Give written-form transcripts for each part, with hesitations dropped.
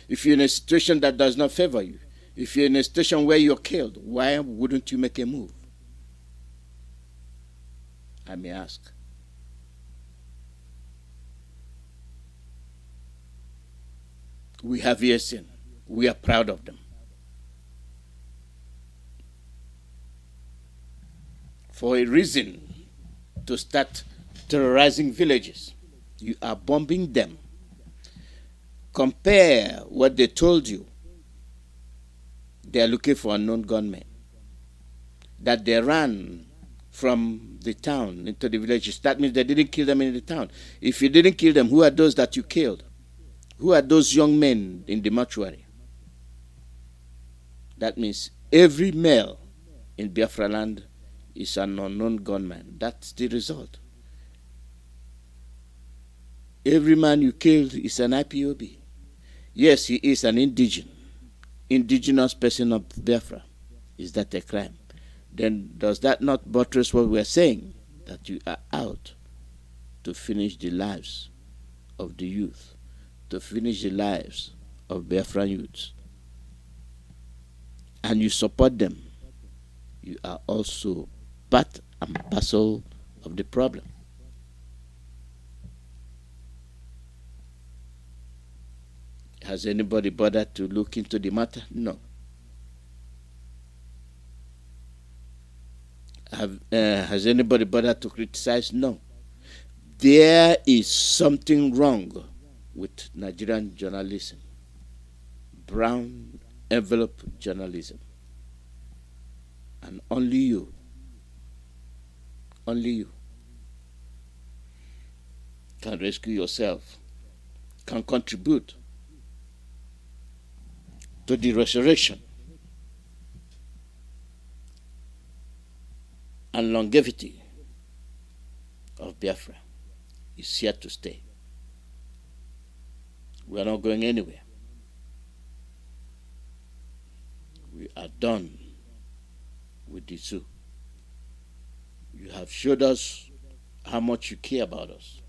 If you're in a situation that does not favor you, if you're in a situation where you're killed, why wouldn't you make a move? I may ask. We have ESN. We are proud of them. For a reason to start terrorizing villages, you are bombing them. Compare what they told you. They are looking for unknown gunmen. That they ran from the town into the villages. That means they didn't kill them in the town. If you didn't kill them, who are those that you killed? Who are those young men in the mortuary? That means every male in Biafra land is an unknown gunman. That's the result. Every man you killed is an IPOB. Yes, he is an indigenous person of Biafra. Is that a crime? Then does that not buttress what we are saying? That you are out to finish the lives of the youth, to finish the lives of Biafran youths. And you support them. You are also part and parcel of the problem. Has anybody bothered to look into the matter? No. Has anybody bothered to criticize? No. There is something wrong with Nigerian journalism. Brown envelope journalism. And only you can rescue yourself, can contribute to the resurrection and longevity of Biafra. Is here to stay. We are not going anywhere. We are done with the zoo. You have showed us how much you care about us.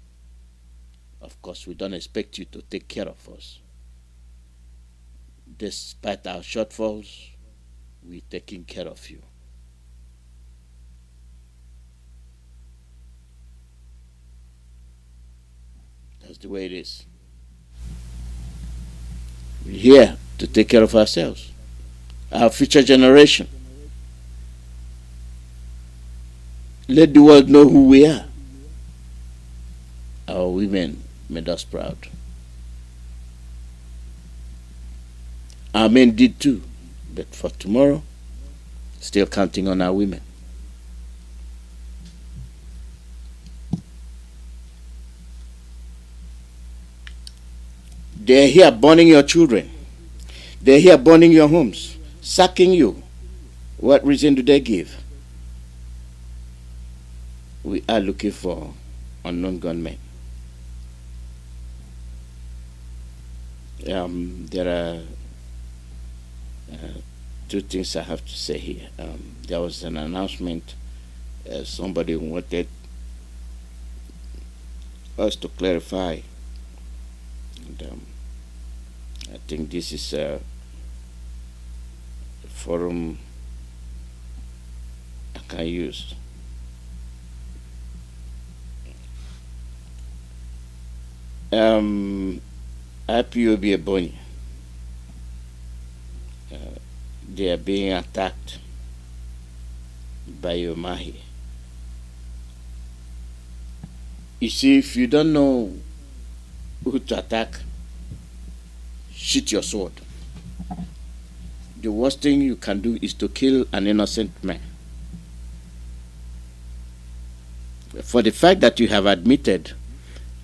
Of course, we don't expect you to take care of us. Despite our shortfalls, we're taking care of you. That's the way it is. We're here to take care of ourselves, our future generation. Let the world know who we are. Our women made us proud. Our men did too, but for tomorrow, still counting on our women. They're here burning your children. They're here burning your homes, sacking you. What reason do they give? We are looking for unknown gunmen. There are two things I have to say here. There was an announcement. Somebody wanted us to clarify. And, I think this is a forum I can use. IPOB Ebonyi, they are being attacked by Yomahi. You see, if you don't know who to attack, shoot your sword. The worst thing you can do is to kill an innocent man. For the fact that you have admitted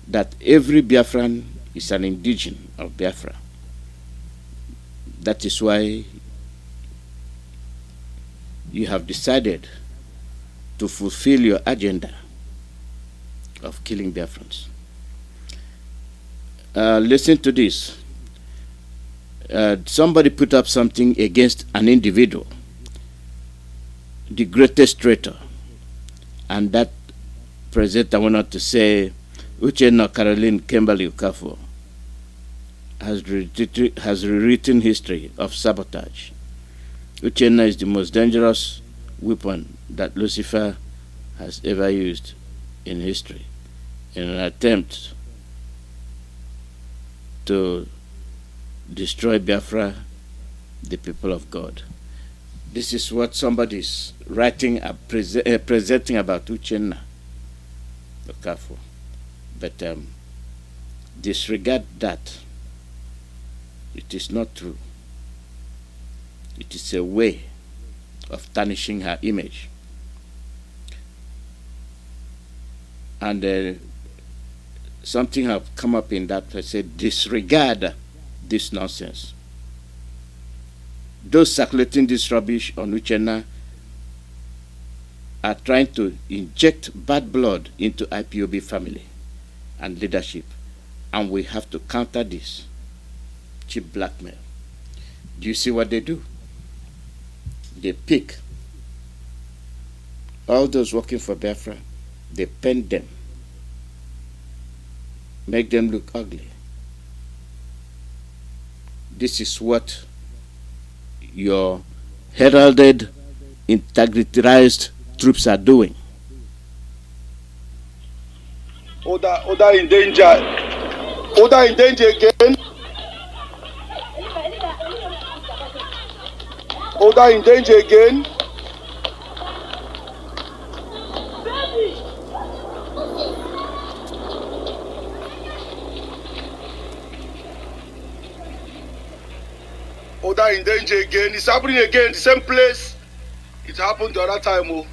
that every Biafran is an indigene of Biafra, that is why you have decided to fulfill your agenda of killing Biafrans. Listen to this. Somebody put up something against an individual, the greatest traitor, and that presenter wanted to say, Uchenna Caroline Kimberly Ukafo, has rewritten history of sabotage. Uchenna is the most dangerous weapon that Lucifer has ever used in history in an attempt to destroy Biafra, the people of God. This is what somebody is writing, presenting about Uchenna. Be careful. But disregard that. It is not true. It is a way of tarnishing her image. And something have come up in that. I said, disregard this nonsense. Those circulating this rubbish on Uchenna are trying to inject bad blood into IPOB family and leadership. And we have to counter this cheap blackmail. Do you see what they do? They pick all those working for Biafra, they paint them, make them look ugly. This is what your heralded, integritized troops are doing. Order in danger. Order in danger again. Order in danger again. Order in danger again. It's happening again. The same place. It happened the other time. Oh.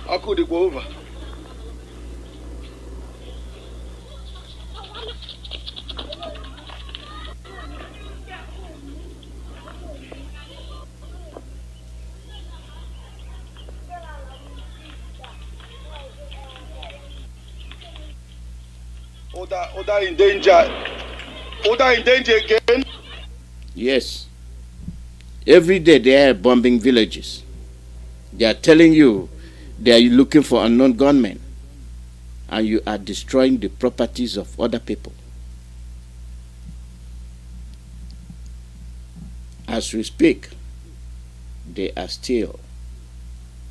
How could it go over? Order in danger. Order in danger again. Yes. Every day they are bombing villages. They are telling you they are looking for unknown gunmen, and you are destroying the properties of other people. As we speak, they are still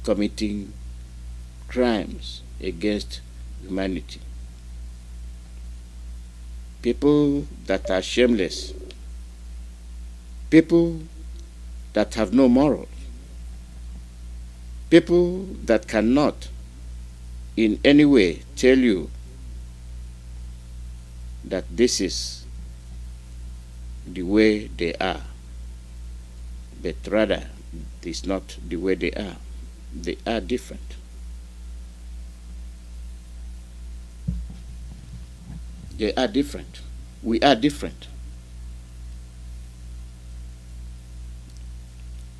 committing crimes against humanity. People that are shameless, people that have no morals, people that cannot in any way tell you that this is the way they are, but rather it's not the way they are. They are different. They are different. We are different.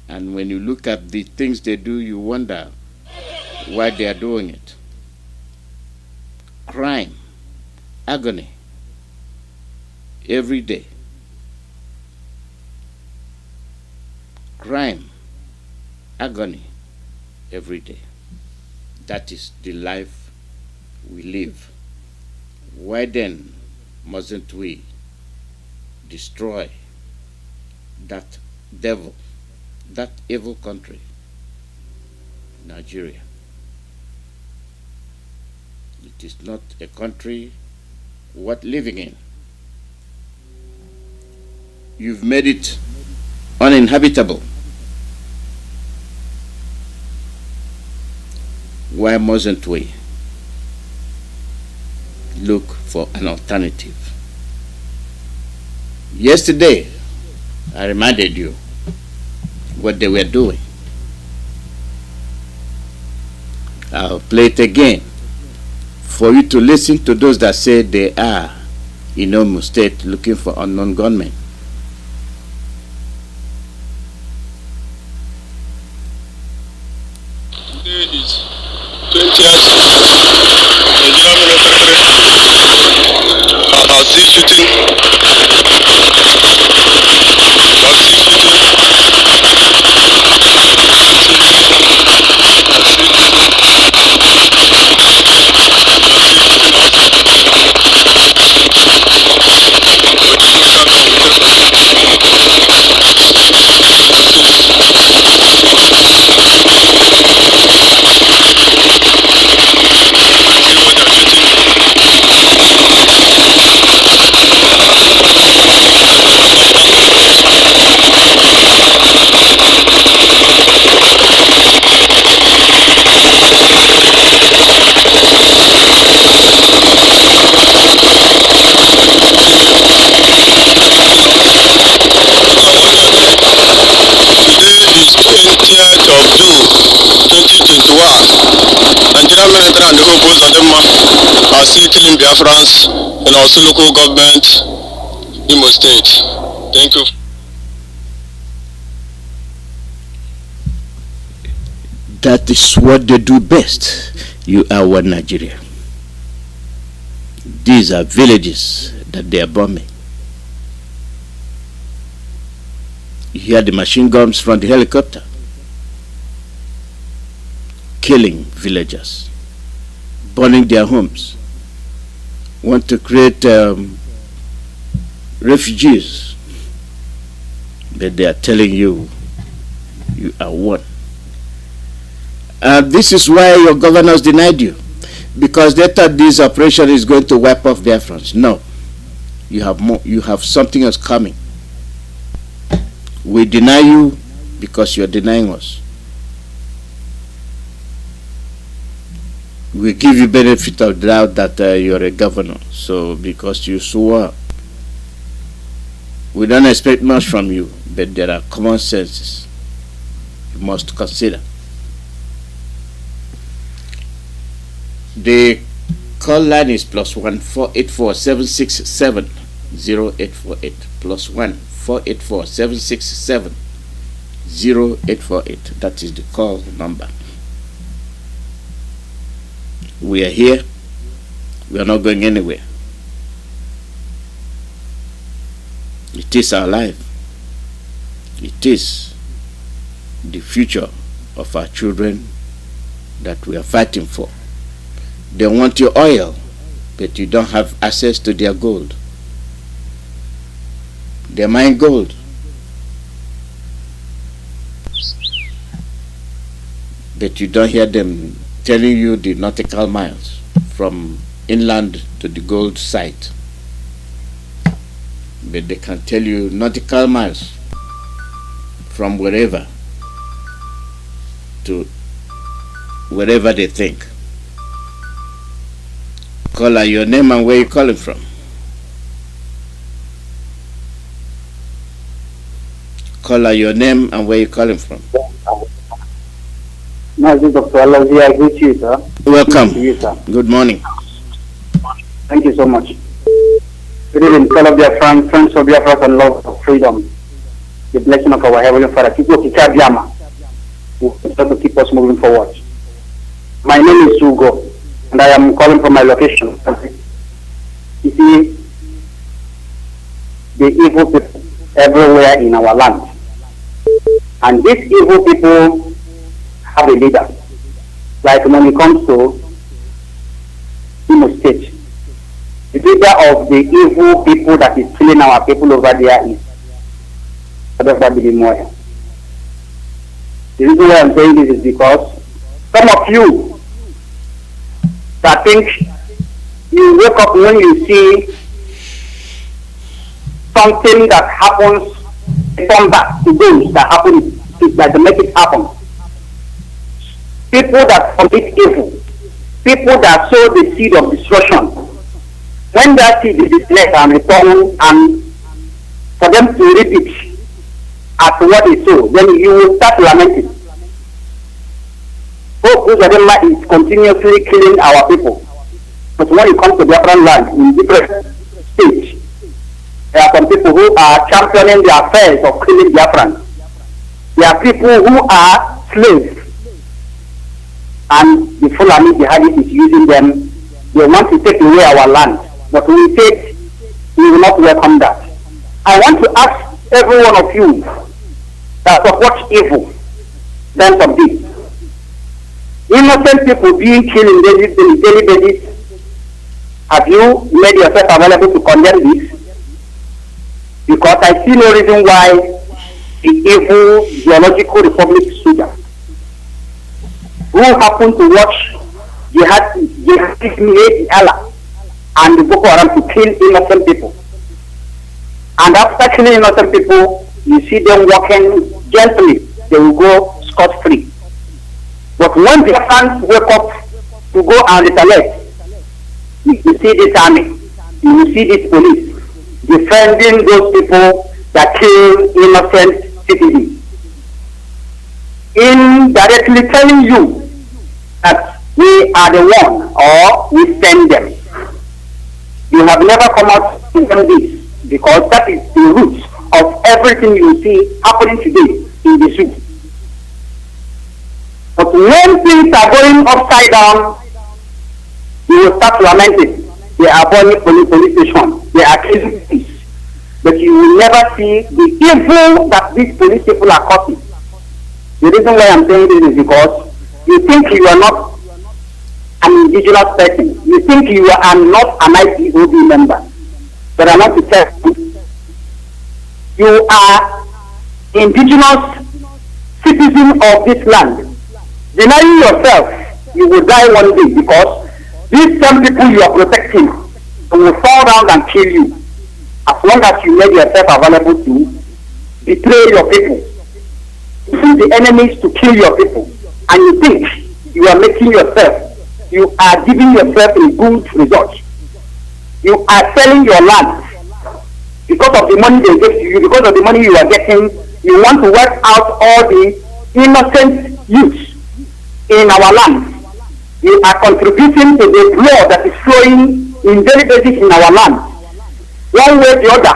And when you look at the things they do, you wonder why they are doing it. Crime, agony, every day. Crime, agony, every day. That is the life we live. Why then mustn't we destroy that devil, that evil country, Nigeria? It is not a country worth living in. You've made it uninhabitable. Why mustn't we look for an alternative? Yesterday, I reminded you what they were doing. I'll play it again for you to listen to those that say they are in Omo State looking for unknown gunmen. Today is 20th Nigerian military Mazi and the Opos of them are still killing Biafrans in our local government, Imo State. Thank you. That is what they do best. You are one Nigeria. These are villages that they are bombing. You hear the machine guns from the helicopter killing villagers, burning their homes, want to create refugees, but they are telling you, you are one. This is why your governors denied you, because they thought this operation is going to wipe off Biafrans. No, you have more. You have something else coming. We deny you because you are denying us. We give you benefit of the doubt that you are a governor. So because you swore, we don't expect much from you, but there are common senses you must consider. The call line is +1 484 767 0848 +1 484 767 0848. That is the call number. We are here. We are not going anywhere. It is our life. It is the future of our children that we are fighting for. They want your oil, but you don't have access to their gold. They mine gold, but you don't hear them telling you the nautical miles from inland to the gold site. But they can tell you nautical miles from wherever to wherever they think. Caller, your name and where you calling from. Caller, your name and where you calling from. Mazi Dr. Alozie, I greet you, sir. Welcome. To you, sir. Good morning. Thank you so much. Good evening, fellow Biafrans, friends of Biafra and love of freedom. The blessing of our Heavenly Father. Keep us to keep us moving forward. My name is Hugo, and I am calling from my location. You see, the evil people everywhere in our land. And these evil people have a leader. Like when it comes to Imo State, the leader of the evil people that is killing our people over there is Moya. The reason why I'm saying this is because some of you that think you wake up when you see something that happens, come back to those that happen, that make it happen. People that commit evil, people that sow the seed of destruction, when that seed is declared and returned, and for them to reap it as what they sow, then you will start lamenting. Uzadema is continuously killing our people. But when it comes to Biafran land in different states, there are some people who are championing the affairs of killing Biafrans. There are people who are slaves, and the Fulani jihadist is using them. They want to take away our land, but we will not welcome that. I want to ask every one of you that support evil, then of this. Innocent people being killed in daily basis. Have you made yourself available to condemn this? Because I see no reason why the evil geological republic soldier who happened to watch jihadist Allah and the Boko Haram to kill innocent people. And after killing innocent people, you see them walking gently. They will go scot-free. But when the fans wake up to go and retaliate, you see this army, you see this police defending those people that kill innocent citizens. Indirectly telling you that We are the one, or we send them. You have never come out to tell this, because that is the root of everything you see happening today in the zoo. But when things are going upside down, you will start lamenting. They are burning police station. They are killing police. But you will never see the evil that these police people are causing. The reason why I'm saying this is because you think you are not an indigenous person. You think you are not an IPOB member. But I want to tell you, you are indigenous citizen of this land. Denying yourself, you will die one day, because these same people you are protecting will fall down and kill you, as long as you make yourself available to betray your people, use the enemies to kill your people, and you think you are making yourself, you are giving yourself a good result. You are selling your land because of the money they give to you, because of the money you are getting. You want to wipe out all the innocent youth in our land. You are contributing to the blood that is flowing in daily basis in our land. One way or the other,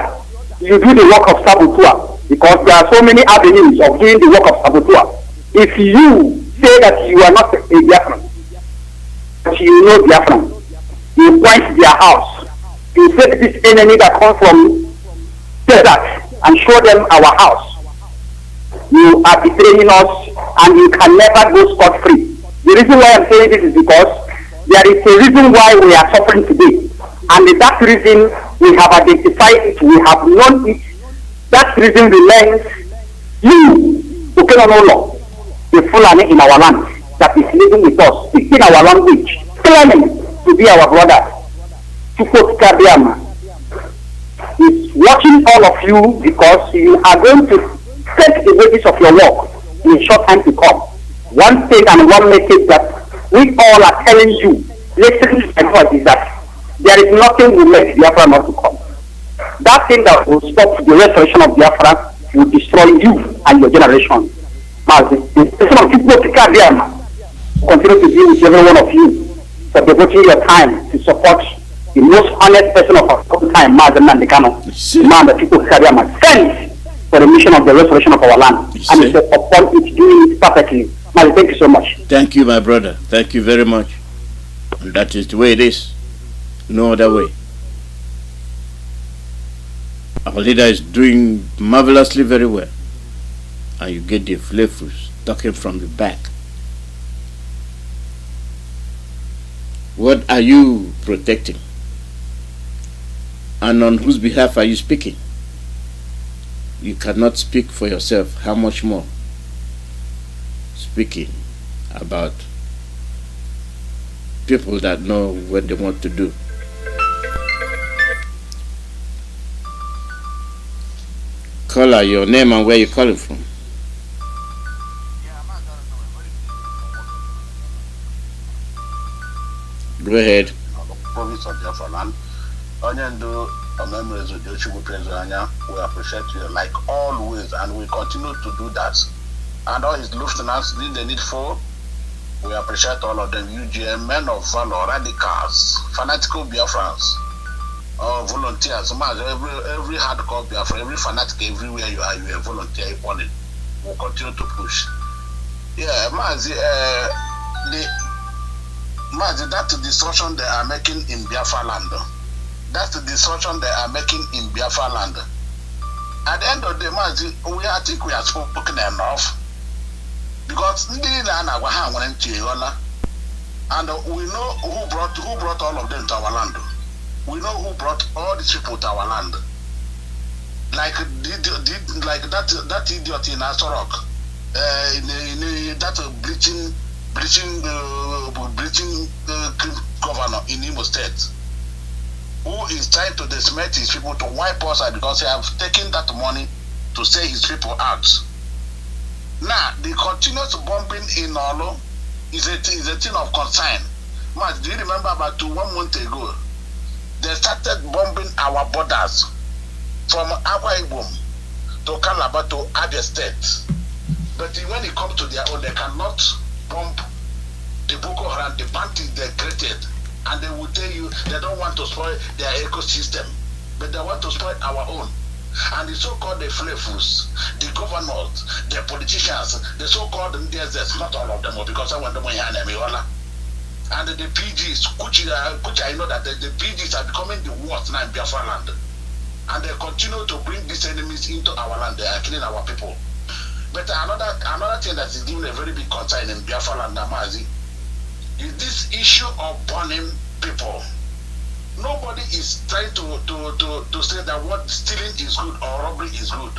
you do the work of saboteur, because there are so many avenues of doing the work of saboteur. If you say that you are not a Biafran, but you know Biafran, you point their house, you take this enemy that comes from desert and show them our house. You are betraying us, and you can never go scot-free. The reason why I'm saying this is because there is a reason why we are suffering today. And that reason, we have identified it, we have known it. That reason remains you, Okenonolo, the Fulani in our land that is living with us, speaking our language, claiming to be our brother. Chukwuemeka Alozie is watching all of you, because you are going to take the wages of your work in a short time to come. One thing and one message that we all are telling you, listening to my voice, is that there is nothing will make Biafra not to come. That thing that will stop the restoration of Biafra will destroy you and your generation. Mazi, the person of Chukwuemeka Alozie continue to be with every one of you for devoting your time to support the most honest person of our time, Mazi Kanu, the man that Chukwuemeka Alozie sent for the mission of the restoration of our land. And it's upon it doing it perfectly. Mazi, thank you so much. Thank you, my brother. Thank you very much. And that is the way it is. No other way. Our leader is doing marvelously very well. And you get the flavors talking from the back. What are you protecting? And on whose behalf are you speaking? You cannot speak for yourself. How much more speaking about people that know what they want to do? Caller, your name and where you're calling from. Go ahead. Province of Biafra land. We appreciate you like always, and we continue to do that. And all his lieutenants did the needful. We appreciate all of them. UGM, men of valor, radicals, fanatical Biafrans, volunteers. Every hardcore Biafra, every fanatic, everywhere you are a volunteer. We'll continue to push. Yeah, Mazi, that's the destruction they are making in Biafra land. That's the destruction they are making in Biafra land. At the end of the day, Mazi, I think we have spoken enough. Because and we know who brought all of them to our land. We know who brought all these people to our land. Like that idiot in Asorok, that bleaching governor in Imo State, who is trying to decimate his people, to wipe us out, because he have taken that money to sell his people out. Now, the continuous bombing in Olo is a thing of concern. Man, do you remember about 1 month ago, they started bombing our borders from Akwa Ibom to Calabar to Abia State. But when it comes to their own, they cannot bomb the Boko Haram, the bandits they created, and they will tell you they don't want to spoil their ecosystem, but they want to spoil our own. And the so-called the flavors, the governors, the politicians, the so-called NNAMDI'S, not all of them, because I want them in and the PGs, which I know that the PGs are becoming the worst now in Biafra land. And they continue to bring these enemies into our land. They are killing our people. But another thing that is giving a very big concern in Biafra land, Mazi, is this issue of burning people. Nobody is trying to say that what stealing is good or robbery is good.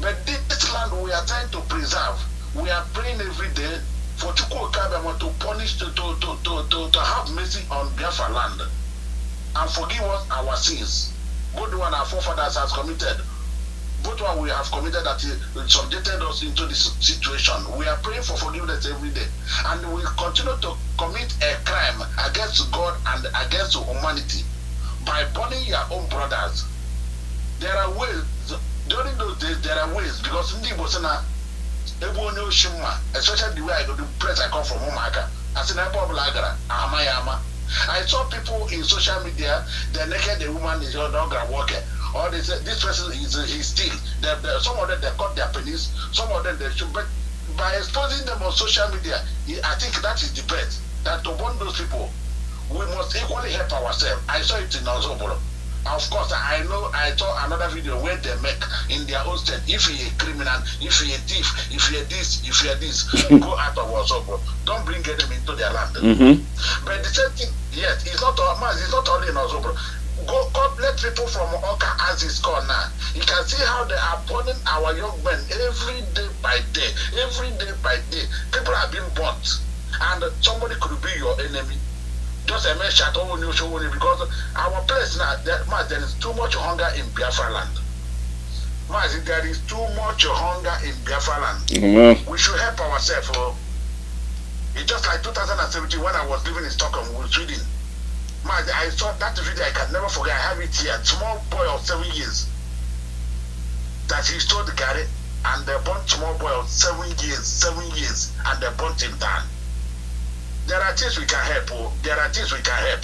But this land we are trying to preserve. We are praying every day for Chukwuemeka to punish, to have mercy on Biafra land and forgive us our sins. Both one our forefathers has committed, both one we have committed that subjected us into this situation. We are praying for forgiveness every day, and we continue to commit a crime against God and against humanity by burning your own brothers. There are ways, during those days, there are ways, because in the Bosana, especially the way I go to the place I come from, Omaka, as in Ipob Lagara, Amayama. I saw people in social media, they're naked, the woman is your dog worker. Or they say this person he's still. Some of them they cut their penis, some of them they should. But by exposing them on social media, I think that is the best. That to warn those people, we must equally help ourselves. I saw it in Ozoboro. Of course, I know I saw another video where they make in their own state. If you're a criminal, if you're a thief, if you're this, if you're this, go out of Ozoboro. Don't bring them into their land. But the same thing, yes, it's not only in Ozoboro. Go let people from Oka as it's called now. You can see how they are burning our young men every day by day. Every day by day. People are being burnt. And somebody could be your enemy. Just a man shot over you, because our place now, there is too much hunger in Biafra land. There is too much hunger in Biafra land. We should help ourselves. It's just like 2017 when I was living in Stockholm with Sweden. I saw that video, I can never forget. I have it here. Small boy of 7 years that he stole the Gary, and they burnt small boy of 7 years, and they burnt him down. There are things we can help. There are things we can help.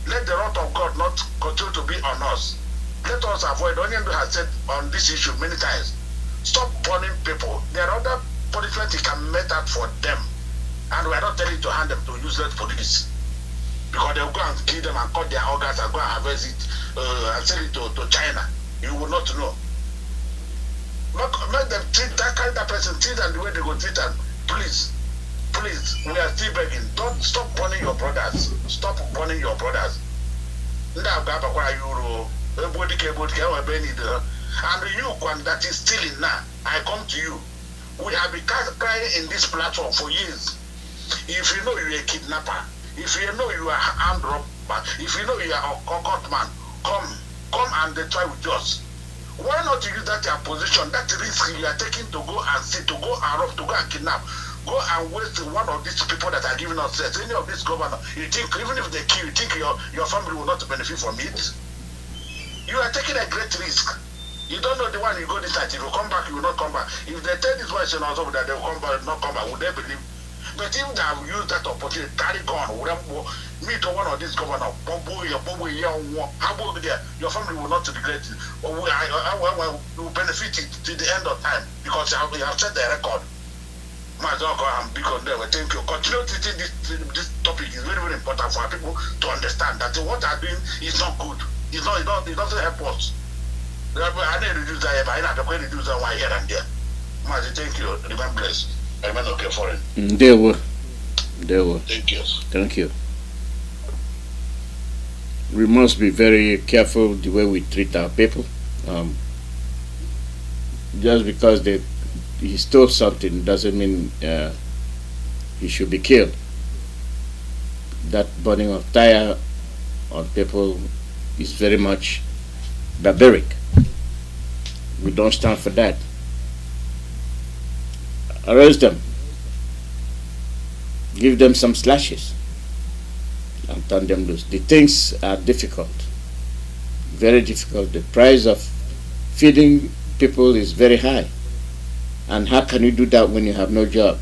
Let the wrath of God not continue to be on us. Let us avoid. Onyendo has said on this issue many times. Stop burning people. There are other punishments you can make that for them, and we are not telling you to hand them to useless police. Because they'll go and kill them and cut their organs and go and harvest it and sell it to China. You will not know. Make them treat that person, treat them the way they go treat them. Please, we are still begging. Don't stop burning your brothers. Stop burning your brothers. And you, that is stealing now, I come to you. We have been crying in this platform for years. If you know you're a kidnapper, if you know you are armed robber, if you know you are a cocked man, come and try with us. Why not use that position, that risk you are taking to go and see, to go and rob, to go and kidnap, go and waste one of these people that are giving us sex, any of these governors? You think even if they kill, you think your family will not benefit from it? You are taking a great risk. You don't know the one you go this side, if you come back, you will not come back. If they tell this person also that they will come back, not come back, would they believe? But if they have used that opportunity, carry gun, meet one of these governors, your family will not regret it. Or will benefit it to the end of time because you have set the record. Thank you. Continue to think this topic is very, very important for people to understand that what they are doing is not good. It doesn't help us. I need to reduce that, I have to reduce that one here and there. Mazi, thank you. Remain blessed. Remain okay for it. They will. Thank you. Thank you. We must be very careful the way we treat our people. Just because he stole something doesn't mean he should be killed. That burning of tire on people is very much barbaric. We don't stand for that. Arrest them. Give them some slashes and turn them loose. The things are difficult, very difficult. The price of feeding people is very high. And how can you do that when you have no job?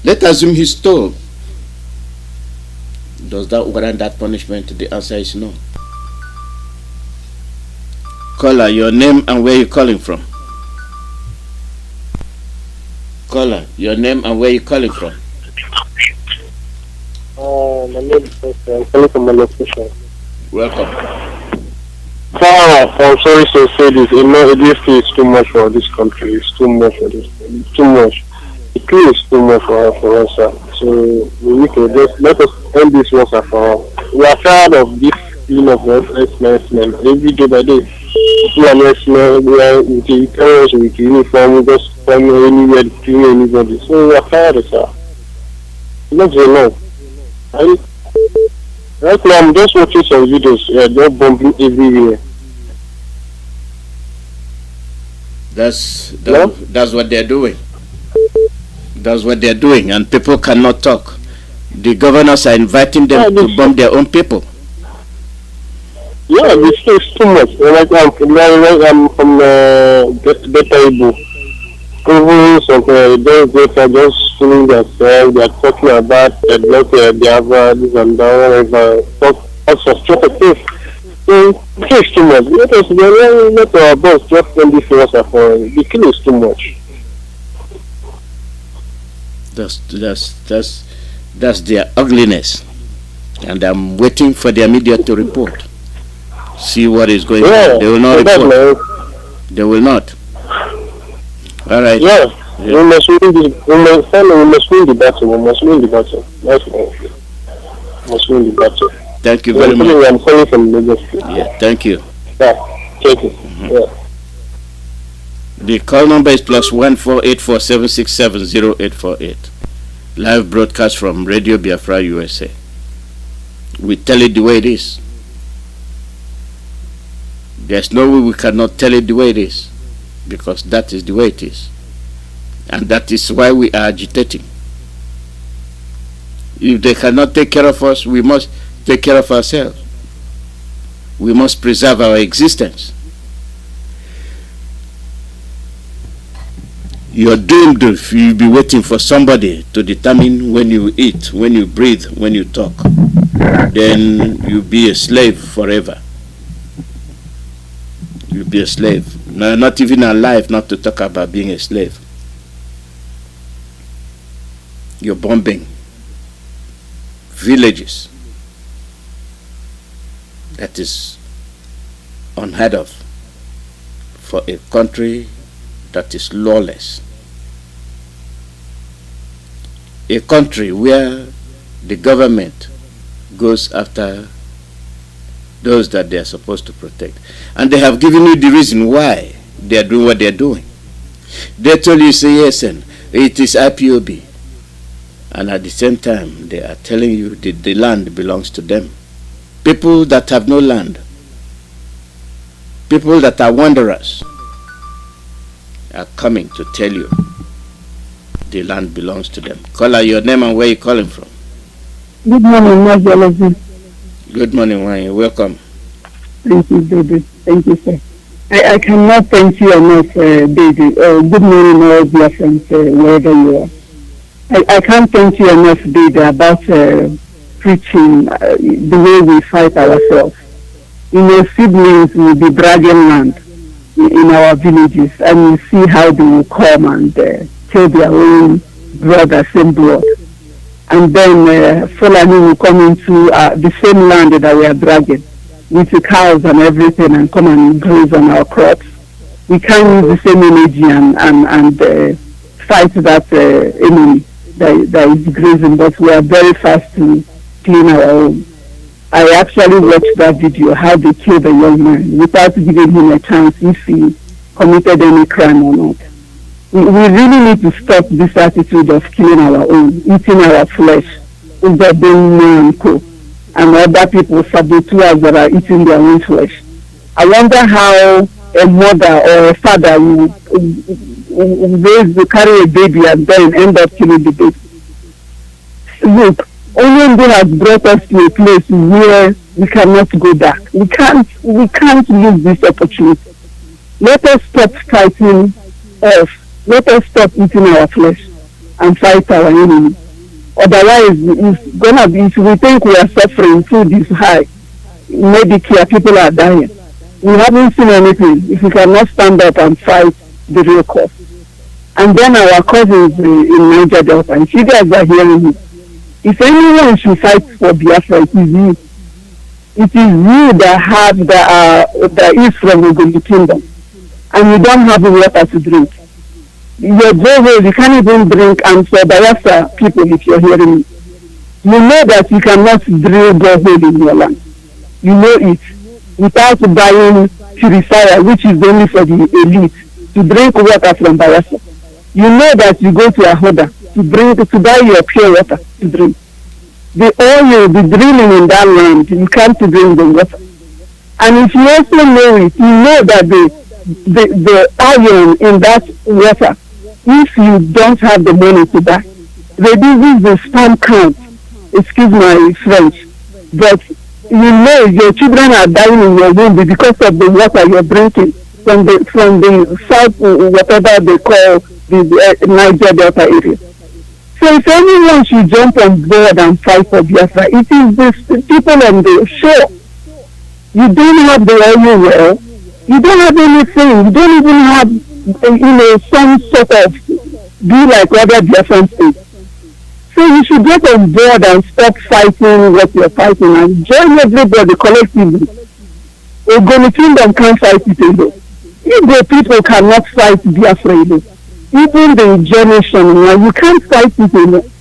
Let's assume he stole. Does that warrant that punishment? The answer is no. Caller, your name and where you calling from? Caller, your name and where you calling from? My name is I'm calling from my location. Welcome. I'm sorry to say this. This is too much for this country. It's too much for this. It's too much. The key is too much for us, sir. So we need to just let us end this once and for all. We are tired of this feeling of S-men. Every day by day, people are S-men. We are with the terrorists, with the uniform. We just come anywhere to kill anybody. So we are tired, sir. Not so long. Right now, I'm just watching some videos. They're bombing everywhere. That's what they're doing. That's what they're doing, and people cannot talk. The governors are inviting them to bomb their own people. Yeah, this is too much. Right now, I'm from betrayal. Province of those that are just fooling themselves. They are talking about Biafra, this and that, lots of stupid things. So it is too much. Let our boss just end this for us. The kill is too much. That's their ugliness, and I'm waiting for their media to report. See what is going on. They will not report. They will not. All right. Yeah. We must win the battle. We must win the battle. That's all. We must win the battle. Thank you very much. I'm calling from Lagos. Yeah. Thank you. Yeah. Thank you. Yeah. The call number is +14847670848. Live broadcast from Radio Biafra USA. We tell it the way it is. There's no way we cannot tell it the way it is, because that is the way it is. And that is why we are agitating. If they cannot take care of us, we must take care of ourselves. We must preserve our existence. You're doomed if you be waiting for somebody to determine when you eat, when you breathe, when you talk. Then you'll be a slave forever. You'll be a slave. No, not even alive, not to talk about being a slave. You're bombing villages. That is unheard of for a country that is lawless. A country where the government goes after those that they are supposed to protect. And they have given you the reason why they are doing what they are doing. They told you, say, yes, and it is Ipob. And at the same time, they are telling you that the land belongs to them. People that have no land, people that are wanderers, are coming to tell you the land belongs to them. Caller, your name and where you calling from? Good morning, Mazi Alozie. Good morning, Wayne. Welcome. Thank you, baby. Thank you, sir. I cannot thank you enough, baby. Good morning, all Biafrans, wherever you are. I can't thank you enough, baby, about preaching the way we fight ourselves. Siblings will be bragging land in our villages, and you see how they will come and kill their own brother, same blood. And then Fulani will come into the same land that we are dragging with the cows and everything and come and graze on our crops. We can't use the same energy and fight that enemy that is grazing, but we are very fast to clean our own. I actually watched that video, how they killed the young man without giving him a chance if he committed any crime or not. We really need to stop this attitude of killing our own, eating our flesh, and other people, saboteurs that are eating their own flesh. I wonder how a mother or a father will carry a baby and then end up killing the baby. Look, only God has brought us to a place where we cannot go back. We can't lose this opportunity. Let us stop fighting off. Let us stop eating our flesh. and fight our enemy. Otherwise, it's gonna be, if we think we are suffering, food is high, Medicare, people are dying. We haven't seen anything if we cannot stand up and fight the real cause. And then our cousins in Niger Delta, if you guys are hearing me, if anyone should fight for Biafra, it is you. It is you that is from the Ogoni Kingdom, and you don't have water to drink. Your borehole, you can't even drink, and for Biafra people, if you're hearing me, you know that you cannot drill borehole in your land. You know it. Without buying purifier, which is only for the elite, to drink water from Biafra. You know that you go to a hoarder to buy your pure water to drink. The oil, the drilling in that land, you can't drink the water. And if you also know it, you know that the iron in that water, if you don't have the money to buy, reduces the sperm count. Excuse my French, but you know your children are dying in your womb because of the water you're drinking from the south, whatever they call the Niger Delta area. So if anyone should jump on board and fight for Biafra, it is the people on the shore. You don't have the oil well, you don't have anything, you don't even have, some sort of, be like other Biafran states. So you should get on board and stop fighting what you're fighting and join everybody collectively. Ogoni Kingdom can't fight it alone. If the people cannot fight Biafra alone, even the generation, you can't fight it alone.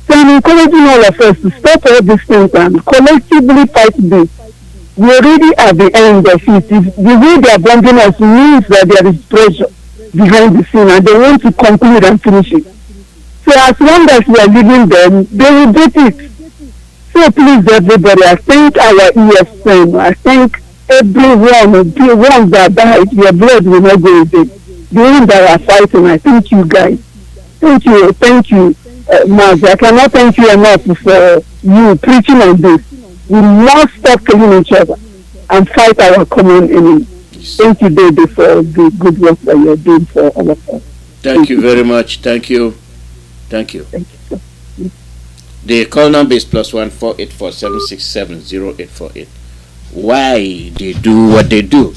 So I'm encouraging all of us to stop all these things and collectively fight this. We're already at the end of it. If the way they are bombing us means that there is pressure behind the scene and they want to conclude and finish it. So as long as we are leaving them, they will get it. So please, everybody, I thank our ESN. I thank everyone, the ones that died. Your blood will not go in vain. The ones that are fighting, I thank you guys. Thank you, Mazi. I cannot thank you enough for you preaching on this. We must stop killing each other and fight our common enemy. Thank you, David, for the good work that you're doing for all of us. Thank you very much. Thank you. Thank you, sir. The call number is +1 484 767 0848. Why they do what they do?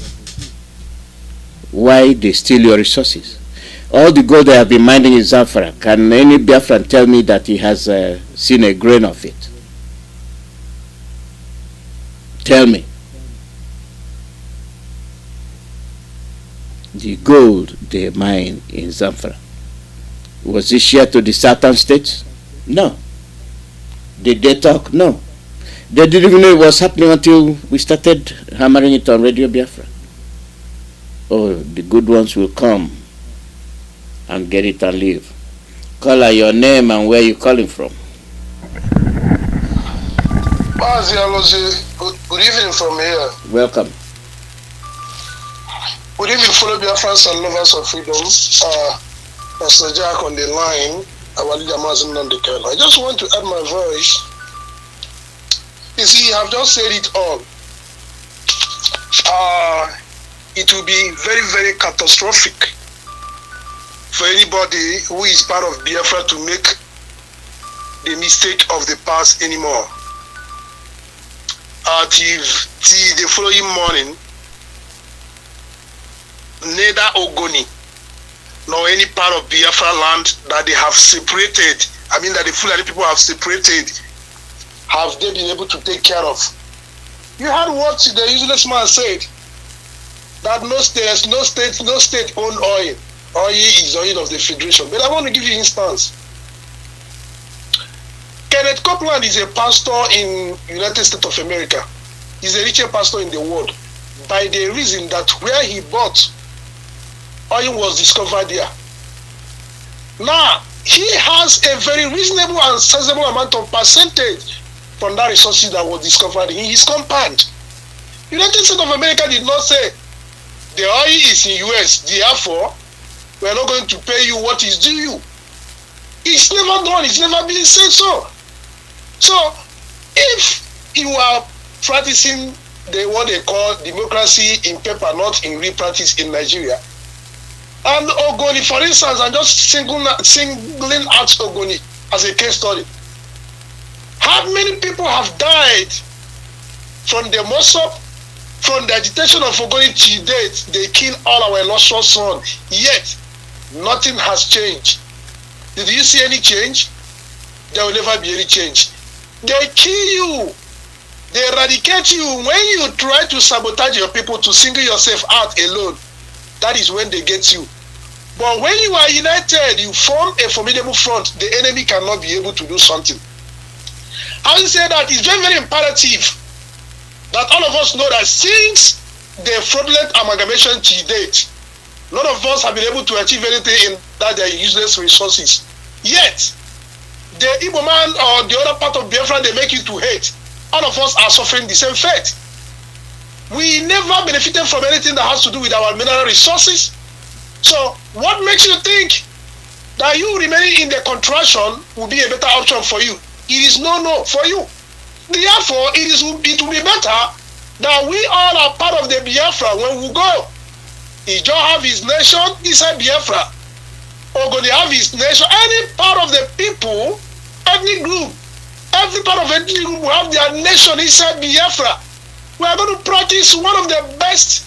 Why they steal your resources? All the gold they have been mining in Zamfara, can any Biafran tell me that he has seen a grain of it? Tell me. The gold they mine in Zamfara, was it shared to the southern states? No. Did they talk? No. They didn't even know it was happening until we started hammering it on Radio Biafra. Oh, the good ones will come and get it and leave. Call out your name and where you calling from. Mazi Alozie, good evening from here. Welcome. Good evening, fellow Biafrans and lovers of freedom. Pastor Jack on the line. Our leader Mazi Chukwuemeka. I just want to add my voice. You see, you have just said it all. It will be very, very catastrophic for anybody who is part of Biafra to make the mistake of the past anymore. Till the following morning, neither Ogoni nor any part of Biafra land that they have separated, that the Fulani people have separated, have they been able to take care of. You heard what the useless man said, that no state own oil. Oil is oil of the Federation. But I want to give you an instance. Kenneth Copeland is a pastor in United States of America. He's the richest pastor in the world, by the reason that where he bought oil was discovered there. Now, he has a very reasonable and sensible amount of percentage from that resources that was discovered in his compound. United States of America did not say the oil is in US, therefore we are not going to pay you what is due you. It's never done, it's never been said so. So if you are practicing what they call democracy in paper, not in real practice in Nigeria, And Ogoni, for instance, I'm just singling out Ogoni as a case study. How many people have died from the Mossop, from the agitation of Ogoni to date? They kill all our illustrious sons, yet nothing has changed. Did you see any change? There will never be any change. They kill you. They eradicate you. When you try to sabotage your people, to single yourself out alone, that is when they get you. But when you are united, you form a formidable front, the enemy cannot be able to do something. Having said that, it's very, very imperative that all of us know that since the fraudulent amalgamation to date, none of us have been able to achieve anything in that they are useless resources. Yet, the Igbo man or the other part of Biafra, they make you to hate. All of us are suffering the same fate. We never benefited from anything that has to do with our mineral resources. So, what makes you think that you remaining in the contraction will be a better option for you? It is no for you. Therefore, it will be better that we all are part of the Biafra when we go. Ijo have his nation inside Biafra. Ogoni have his nation. Any part of the people, ethnic group, every part of ethnic group will have their nation inside Biafra. We are going to practice one of the best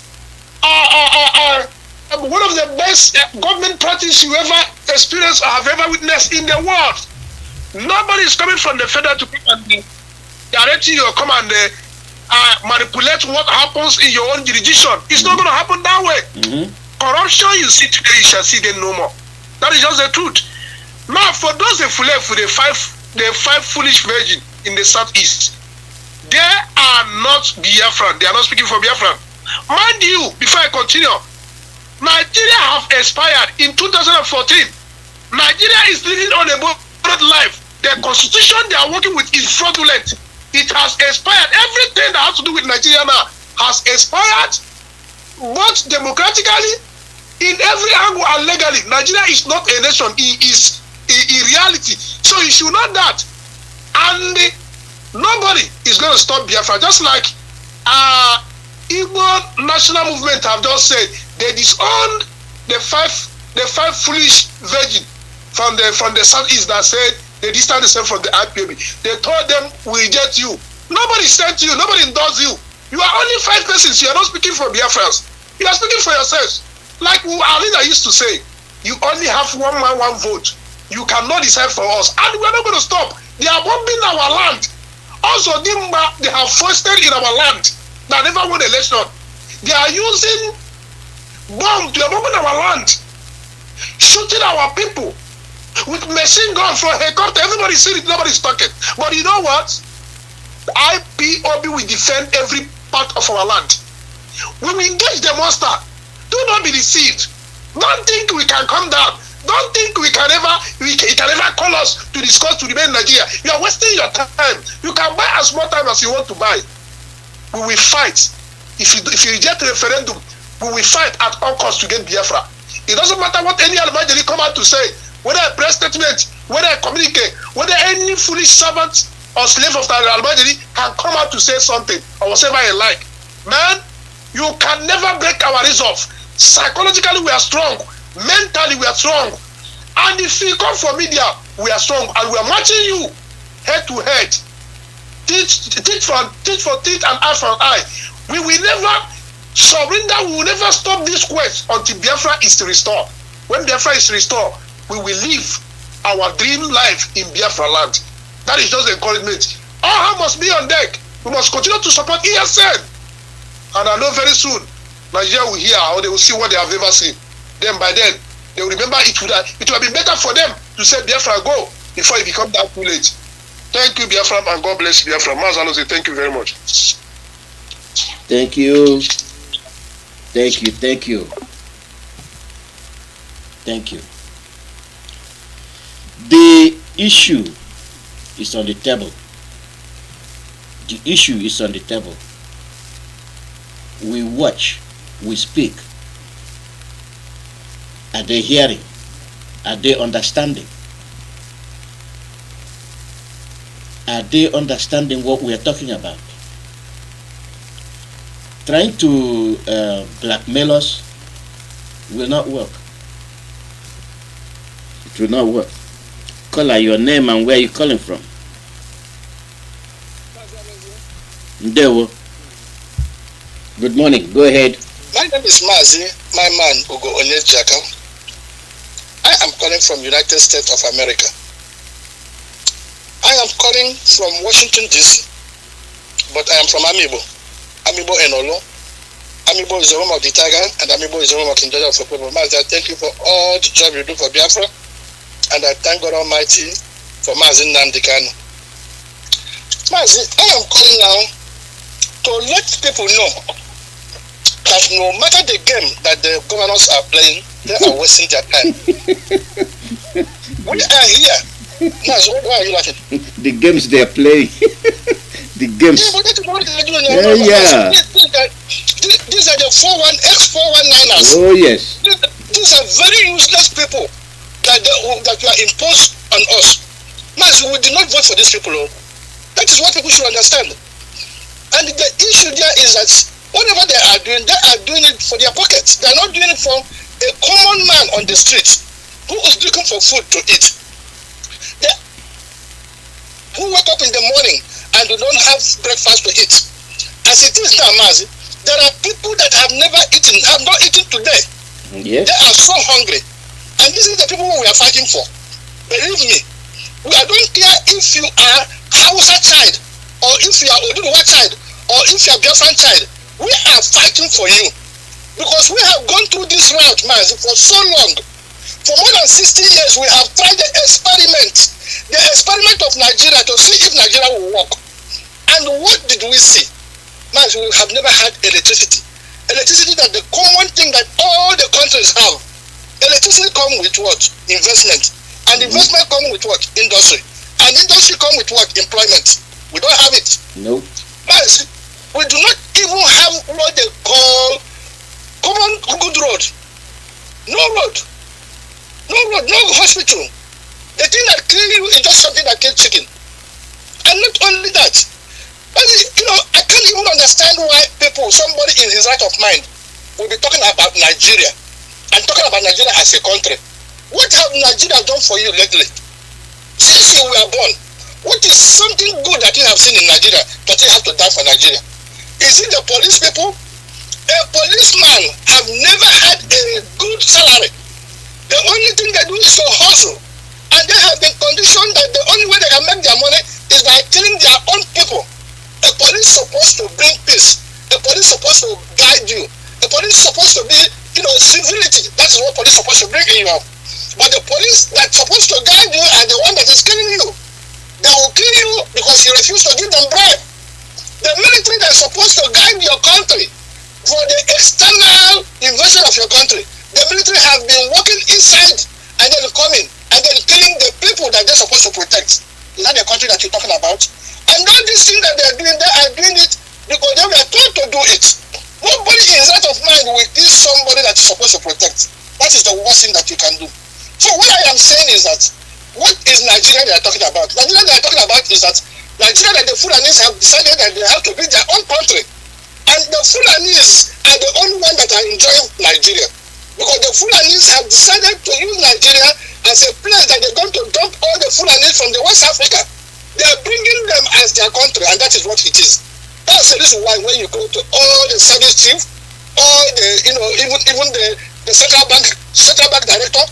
government practice you ever experienced or have ever witnessed in the world. Nobody is coming from the federal to come and direct you or come and manipulate what happens in your own jurisdiction. It's not going to happen that way. Corruption you see today, you shall see them no more. That is just the truth. Now, for those that fully for the five foolish virgins in the southeast, they are not Biafran. They are not speaking for Biafran. Mind you, before I continue, Nigeria have expired in 2014. Nigeria is living on a borrowed life. The constitution they are working with is fraudulent. It has expired. Everything that has to do with Nigeria now has expired, both democratically, in every angle, and legally. Nigeria is not a nation. It is a reality. So you should know that. And nobody is going to stop Biafra. Just like Igbo national movement have just said, they disowned the five foolish virgin from the southeast that said they distance themselves from the IPOB. They told them, we reject you. Nobody sent you. Nobody endorsed you. You are only 5 persons. You are not speaking for Biafrans. You are speaking for yourselves. Like our leader used to say, you only have one man, one vote. You cannot decide for us. And we are not going to stop. They are bombing our land. Also, they have foisted in our land. They never won election. They are using bombs. They are bombing our land. Shooting our people. With machine gun from helicopter. Everybody see it. Nobody's talking. But you know what? The IPOB will defend every part of our land. When we engage the monster, do not be deceived. Don't think we can come down. Don't think he can ever call us to discuss to remain in Nigeria. You are wasting your time. You can buy as much time as you want to buy. We will fight. If you reject the referendum, we will fight at all costs to get Biafra. It doesn't matter what any Almajiri come out to say, whether a press statement, whether a communique, whether any foolish servant or slave of the Almajiri can come out to say something or whatever you like. Man, you can never break our resolve. Psychologically, we are strong. Mentally, we are strong. And if you come for media, we are strong. And we are matching you head to head. Teeth for teeth and eye for eye. We will never surrender. We will never stop this quest until Biafra is restored. When Biafra is restored, we will live our dream life in Biafra land. That is just the encouragement. All hands must be on deck. We must continue to support ESN. And I know very soon, Nigeria will hear or they will see what they have ever seen. Then by then, they will remember it would have been better for them to say Biafra go before it becomes that too late. Thank you, Biafra, and God bless Biafra. Mazi Alozie, thank you very much. Thank you. Thank you. Thank you. Thank you. The issue is on the table. The issue is on the table. We watch, we speak. Are they hearing? Are they understanding? Are they understanding what we are talking about? Trying to blackmail us will not work. To know what? Call out your name and where you calling from. Ndewo. Good morning. Go ahead. My name is Mazi, my man Ugo Onyejaka. I am calling from United States of America. I am calling from Washington, D.C., but I am from Amibo. Amibo Enolo. Amibo is the home of the tiger, and Amibo is the home of King George of the people. Mazi, I thank you for all the job you do for Biafra, and I thank God Almighty for Mazi Nnamdi. Mazi, I am calling now to let people know that no matter the game that the governors are playing, they are wasting their time. We are here. Mazi, why are you laughing? The games they are playing. The games. Yeah, but that's what they're doing. Yeah. These are the ex-419ers. Oh, yes. These are very useless people that you are imposed on us. Mazi, we did not vote for these people. That is what people should understand. And the issue there is that whatever they are doing it for their pockets. They are not doing it for a common man on the street who is looking for food to eat. Who wake up in the morning and do not have breakfast to eat. As it is now, Mazi, there are people that have not eaten today. Yes. They are so hungry. And this is the people we are fighting for. Believe me, I don't care if you are Hausa child, or if you are Oduduwa child, or if you are Biafran child. We are fighting for you. Because we have gone through this route, Mazi, for so long. For more than 60 years, we have tried the experiment of Nigeria to see if Nigeria will work. And what did we see? Mazi, we have never had electricity. Electricity that the common thing that all the countries have. Electricity comes with what? Investment. And investment comes with what? Industry. And industry comes with what? Employment. We don't have it. No. Mazi, we do not even have what they call common good road. No road. No road, no hospital. The thing that kills you is just something that kills chicken. And not only that, but, I can't even understand why somebody in his right of mind, will be talking about Nigeria and talking about Nigeria as a country. What have Nigeria done for you lately? Since you were born, what is something good that you have seen in Nigeria that you have to die for Nigeria? Is it the police people? A policeman have never had a good salary. The only thing they do is to hustle. And they have been conditioned that the only way they can make their money is by killing their own people. A police supposed to bring peace. A police supposed to guide you. A police supposed to be, civility. That is what police supposed to bring in you. But the police that's supposed to guide you are the one that is killing you. They will kill you because you refuse to give them bribe. The military that's supposed to guide your country for the external invasion of your country, the military have been working inside and then coming and then killing the people that they're supposed to protect. Is that the country that you're talking about? And all these things that they are doing it because they were told to do it. Nobody in his right of mind will kill somebody that you're supposed to protect. That is the worst thing that you can do. So what I am saying is that, what is Nigeria they are talking about? Nigeria they are talking about is that Nigeria that the Fulanis have decided that they have to build their own country. And the Fulanis are the only one that are enjoying Nigeria. Because the Fulanis have decided to use Nigeria as a place that they're going to dump all the Fulanis from the West Africa. They are bringing them as their country, and that is what it is. That's the reason why when you go to all the service chiefs, all the, even the central bank director,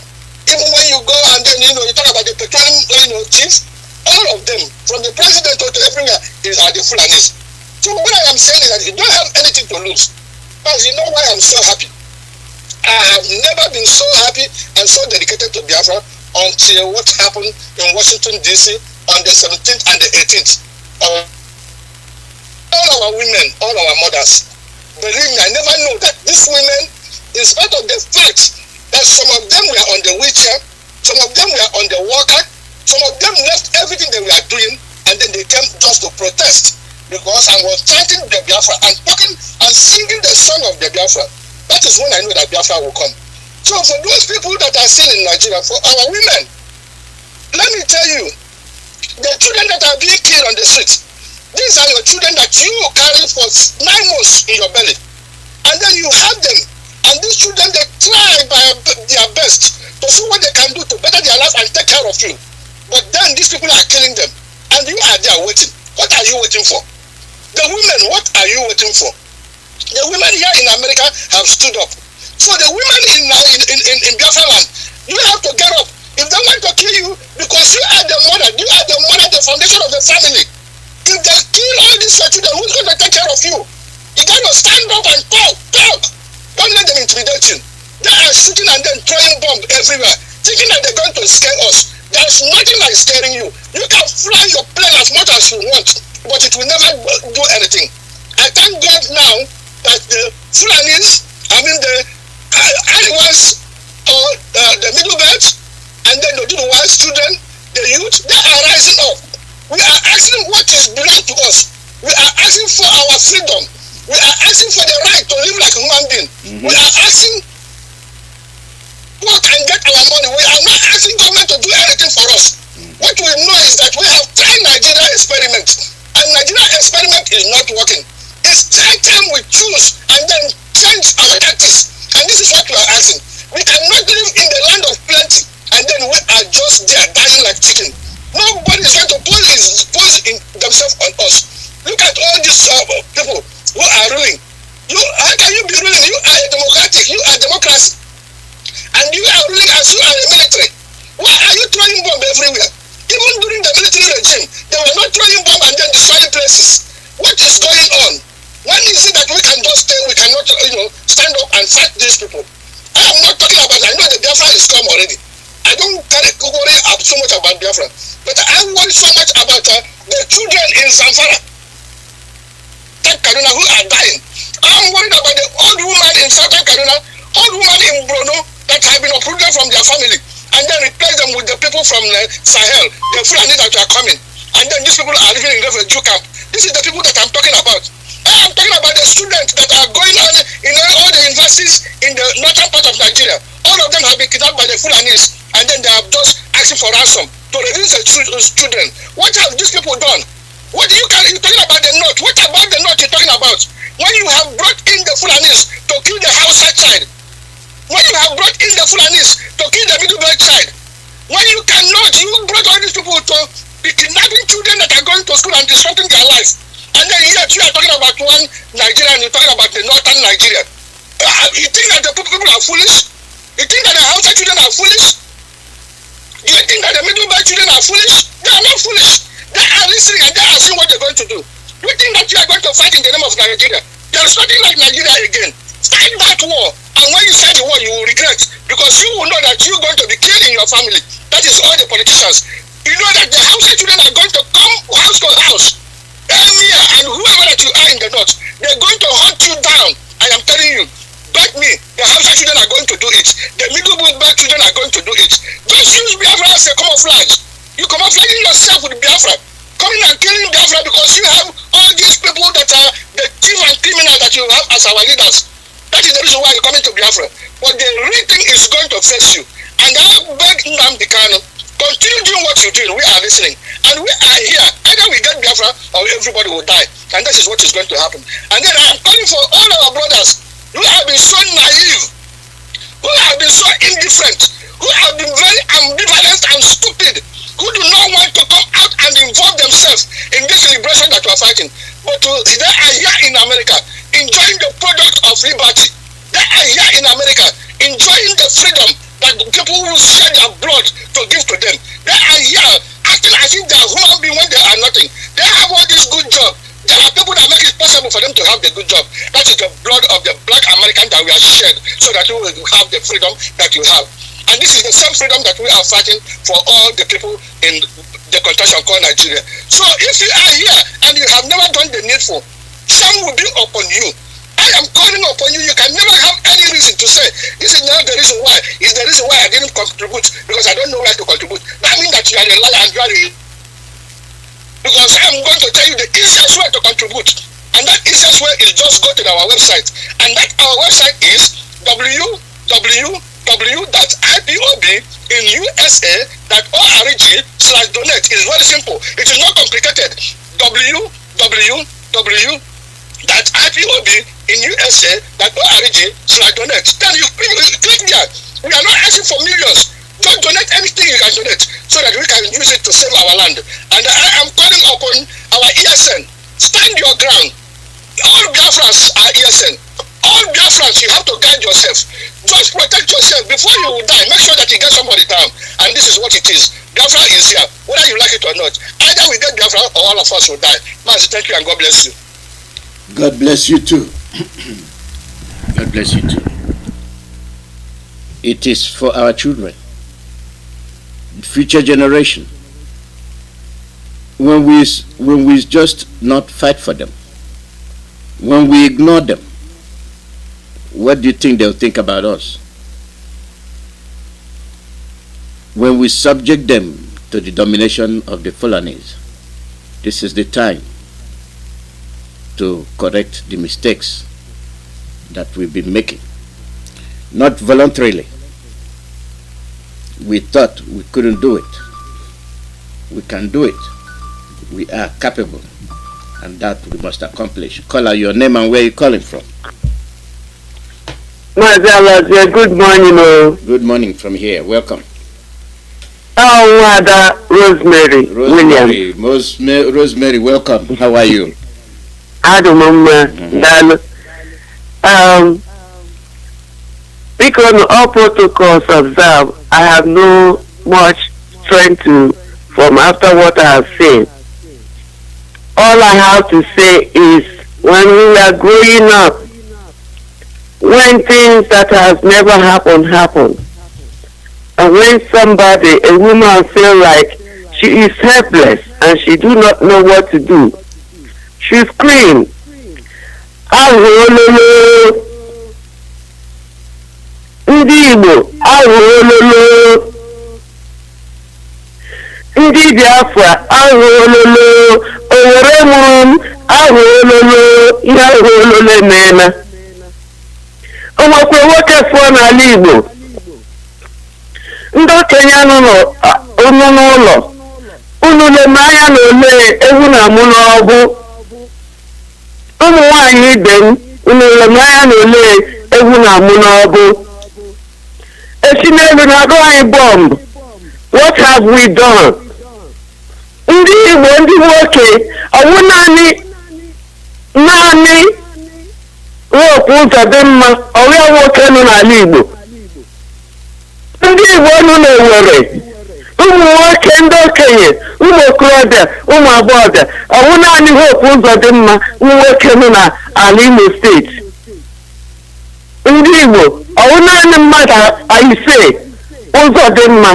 even when you go and then, you talk about the petroleum, chiefs, all of them, from the president to everywhere, are the Fulanis. So what I am saying is that you don't have anything to lose. Because you know why I'm so happy? I have never been so happy and so dedicated to Biafra until what happened in Washington, D.C. on the 17th and the 18th. All our women, all our mothers, believe me, I never know that these women, in spite of the fact that some of them were on the wheelchair, some of them were on the walker, some of them left everything they were doing, and then they came just to protest because I was chanting the Biafra and talking and singing the song of the Biafra. That is when I know that Biafra will come. So for those people that are still in Nigeria, for our women, let me tell you, the children that are being killed on the streets, these are your children that you carry for 9 months in your belly. And then you have them. And these children, they try by their best to see what they can do to better their life and of you. But then these people are killing them. And you are there waiting. What are you waiting for? The women, what are you waiting for? The women here in America have stood up. So the women in Biafra land, you have to get up. If they want to kill you, because you are the mother, the foundation of the family. If they kill all these children, who's going to take care of you? You got to stand up and talk. Don't let them intimidate you. They are shooting and then throwing bombs everywhere, thinking that they're going to scare us. There's nothing like scaring you. You can fly your plane as much as you want, but it will never do anything. I thank God now that the Fulanis, the Ariwas, or the middle belt, and then the wise children, the youth, they are rising up. We are asking what is belong to us. We are asking for our freedom. We are asking for the right to live like a human being. We are asking work and get our money. We are not asking government to do anything for us. What we know is that we have tried Nigeria experiment, and Nigeria experiment is not working. It's time we choose and then change our tactics. And this is what we are asking. We cannot live in the land of plenty, and then we are just there dying like chicken. Nobody is going to pose in themselves on us. Look at all these people who are ruling. How can you be ruling? You are a democratic. You are democracy. And you are ruling as you are a military. Why are you throwing bombs everywhere? Even during the military regime, they were not throwing bombs and then destroying places. What is going on? When is it that we can just stay, we cannot, stand up and fight these people? I am not talking about, I know the Biafra is come already. I don't worry so much about Biafra. But I worry so much about the children in Zamfara, Kaduna, who are dying. I'm worried about the old woman in Southern Kaduna, old woman in Borno that have been uprooted from their family, and then replace them with the people from Sahel, the Fulani that are coming. And then these people are living in refugee camp. This is the people that I'm talking about. I'm talking about the students that are going on in all the universities in the northern part of Nigeria. All of them have been kidnapped by the Fulanis, and then they have just asking for ransom to release the children. What have these people done? What you're talking about the north? What about the north you're talking about? When you have brought in the Fulanis to kill the Hausa child, when you have brought in the Fulanis to kill the middle belt child, when you brought all these people to be kidnapping children that are going to school and disrupting their lives, and then yet you are talking about one Nigeria and you're talking about the northern Nigeria. You think that the people are foolish? You think that the Hausa children are foolish? Do you think that the middle belt children are foolish? They are not foolish. They are listening and they are seeing what they're going to do. You think that you are going to fight in the name of Nigeria? There is nothing like Nigeria again. Fight that war, and when you fight the war, you will regret, because you will know that you're going to be killed in your family. That is all the politicians. You know that the Hausa children are going to come house to house, Emir and whoever that you are in the north, they're going to hunt you down. I am telling you. Bet me, the Hausa children are going to do it. The middle belt children are going to do it. Just use Biafra as a camouflage. You camouflaging yourself with Biafra, coming and killing Biafra because you have all these people that are the thief and criminal that you have as our leaders. That is the reason why you're coming to Biafra. But the real thing is going to face you. And I beg NNAMDI Kanu, continue doing what you're doing. We are listening. And we are here. Either we get Biafra or everybody will die. And that is what is going to happen. And then I am calling for all our brothers who have been so naive, who have been so indifferent, who have been very ambivalent and stupid, who do not want to come out and involve themselves in this liberation that we are fighting. But they are here in America, enjoying the product of liberty. They are here in America, enjoying the freedom that people will shed their blood to give to them. They are here acting as if they are human beings when they are nothing. They have all this good job. There are people that make it possible for them to have the good job. That is the blood of the black American that we have shed so that we will have the freedom that you have. And this is the same freedom that we are fighting for all the people in the contention called Nigeria. So if you are here and you have never done the needful, shame will be upon you. I am calling upon you. You can never have any reason to say, this is not the reason why. It's the reason why I didn't contribute, because I don't know where to contribute. That means that you are a liar and you are a... Because I am going to tell you the easiest way to contribute. And that easiest way is just go to our website. And that our website is www.ipobinUSA.org/donate. It's very simple. It is not complicated. www.ipobinUSA.org/donate. Then you click there. We are not asking for millions. Just donate anything you can donate so that we can use it to save our land. And I am calling upon our ESN. Stand your ground. All Biafrans are ESN. All Biafrans, you have to guide yourself. Just protect yourself before you die. Make sure that you get somebody down. And this is what it is. Biafra is here, whether you like it or not. Either we get Biafra or all of us will die. Mazi, thank you and God bless you. God bless you too. God bless you too. It is for our children, future generation. When we just not fight for them, when we ignore them, what do you think they'll think about us? When we subject them to the domination of the Fulanis, this is the time to correct the mistakes that we've been making. Not voluntarily. We thought we couldn't do it. We can do it. We are capable, and that we must accomplish. Call out your name and where you're calling from. Mazi Alozie, good morning. Good morning from here. Welcome. Wada Rosemary Williams. Rosemary, welcome. How are you? Because all protocols observed, I have no much strength to from after what I have seen. All I have to say is when we were growing up, when things that has never happened, and when somebody, a woman feel like she is helpless and she do not know what to do, she scream, "Ahụololo! Ndị Igbo, ahụololo! Ndị Biafra, ahụololo! Owere mụrụ m, ahụololo! Ihe ahụololo emeela." O nwekwa nwoke fụọ n'ala Igbo, ndị okenye unu n'ụlọ, unu leme anya na ole ewu na-amụ n'ọbụ. Ụmụ nwaanyị ibe m, unu leme anya na ole ewu na-amụ n'ọbụ. Esi n'elu na-agụ anyị bọmbụ. What have we done? Ndị Igbo, ndị nwoke, ọwụ naanị rope ụzọ dị mma, ọrịa nwoke nọ n'ala Igbo. Ndị Igbo nọ n'Owerri, ụmụ nwoke, ndị okenye, ụmụ okorobịa, ụmụ agbọghọbịa, ọwụ naanị hope ụzọ dị mma nwoke nọ n'ala Imo steeti. Ndị Igbo, ọwụ naanị mmadụ ise ụzọ dị mma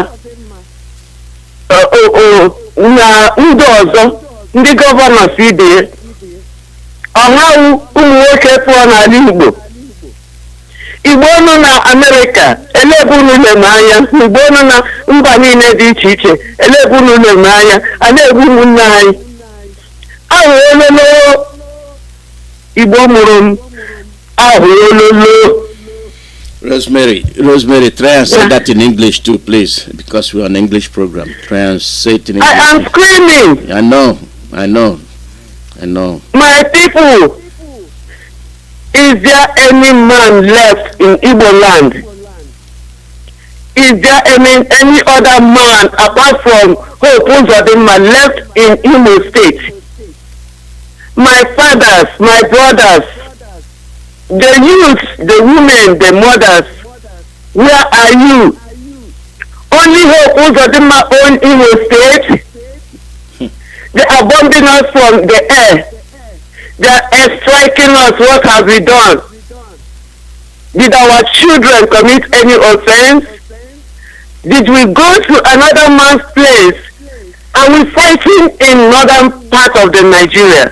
na ndị ọzọ, ndị gọvanọ si ibe ya. Ọhawu ụmụ nwoke pụọ n'ala Igbo. Igbo nọ na Amerịka, elebu unu leme anya. Igbo nọ na mba niile dị iche iche, elebu unu leme anya. A na-egbu ụmụnne anyị. Ahụololo! Igbo mụrụ m, ahụololo! Rosemary, try and say that in English too, please, because we're on an English program. Try and say it in English. I am screaming. I know. My people, is there any man left in Igbo land? Is there any other man apart from Hope Uzodinma left in Imo State? My fathers, my brothers, the youths, the women, the mothers, where are you? Only Hope Uzodinma own Imo State. They are bombing us from the air. They are striking us. What have we done? Did our children commit any offense? Did we go to another man's place? Are we fighting in northern part of the Nigeria?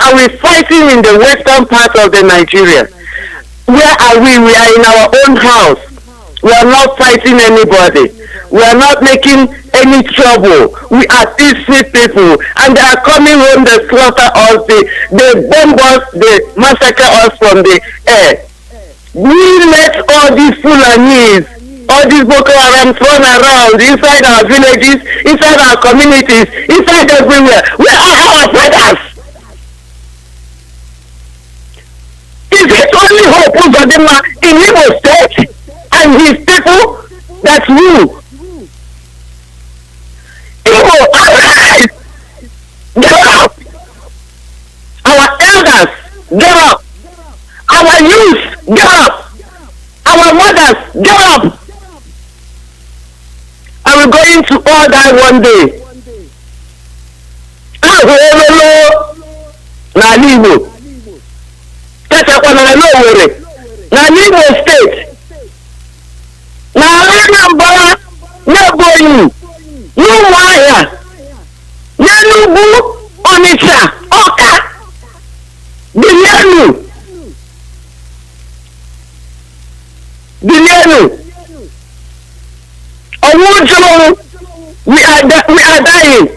Are we fighting in the western part of the Nigeria? Where are we? We are in our own house. We are not fighting anybody. We are not making any trouble. We are peaceful people, and they are coming home. They slaughter us. They bomb us. They massacre us from the air. We let all these Fulanis, all these Boko Haram run around inside our villages, inside our communities, inside everywhere. Where are our brothers? Is it only Hope Uzodinma in Imo State and his people that rule? youth, get up. Our mothers, get up. And we're going to all die one day. N'ala Igbo. Techakwana n'Owerri. N'ala Igbo State. N'ala Anambra, n'Ebonyi, n'Ụmụahịa, n'Enugu, Onitsha, Ọka, Bilienu. We are dying.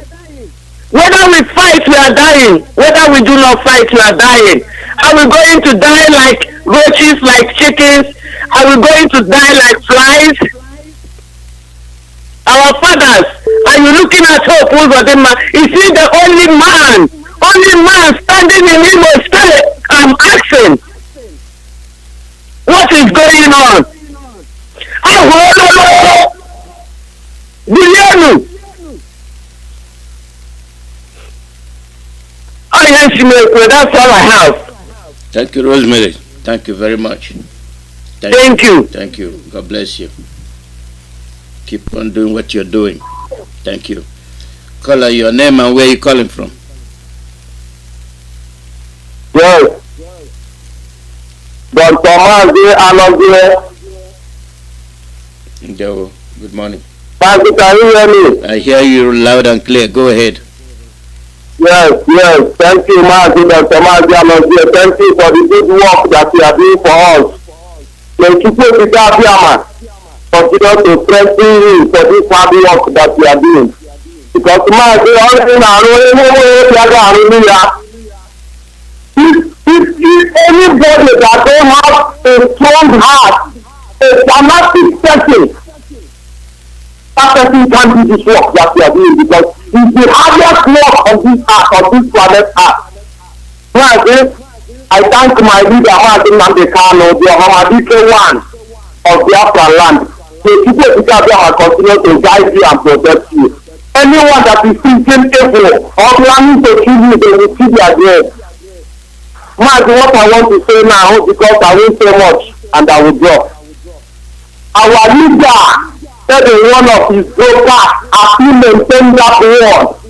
Whether we fight, we are dying. Whether we do not fight, we are dying. Are we going to die like roaches, like chickens? Are we going to die like flies? Our fathers, are you looking at Hope Uzodinma? Is he the only man standing in Imo State? I'm asking, what is going on? Bilienu. Oh yes, that's all I have. Thank you, Rosemary. Thank you very much. Thank you. Thank you. God bless you. Keep on doing what you're doing. Thank you. Call her your name and where you calling from. Yes. Dr. Mazi Alozie. Good morning. Can you hear me? I hear you loud and clear. Go ahead. Yes. Thank you, Mazi, Dr. Mazi Alozie. Thank you for the good work that you are doing for us. May Chukwuemeka Alozie continue to strengthen you for this hard work that you are doing. Because Mazi, if anybody that don't have a strong heart, a dramatic person, that person can't do this work that we are doing because it's the hardest work on this earth, on this planet earth. I thank my leader, Mazi Kanu, the Hamadike one of Biafra land. May people continue to guide you and protect you. Anyone that is thinking evil or planning to kill you, they will see their grave. Mazi, what I want to say now, because I won't say much and I will drop. Our leader said in one of his broadcasts, as he maintained that word,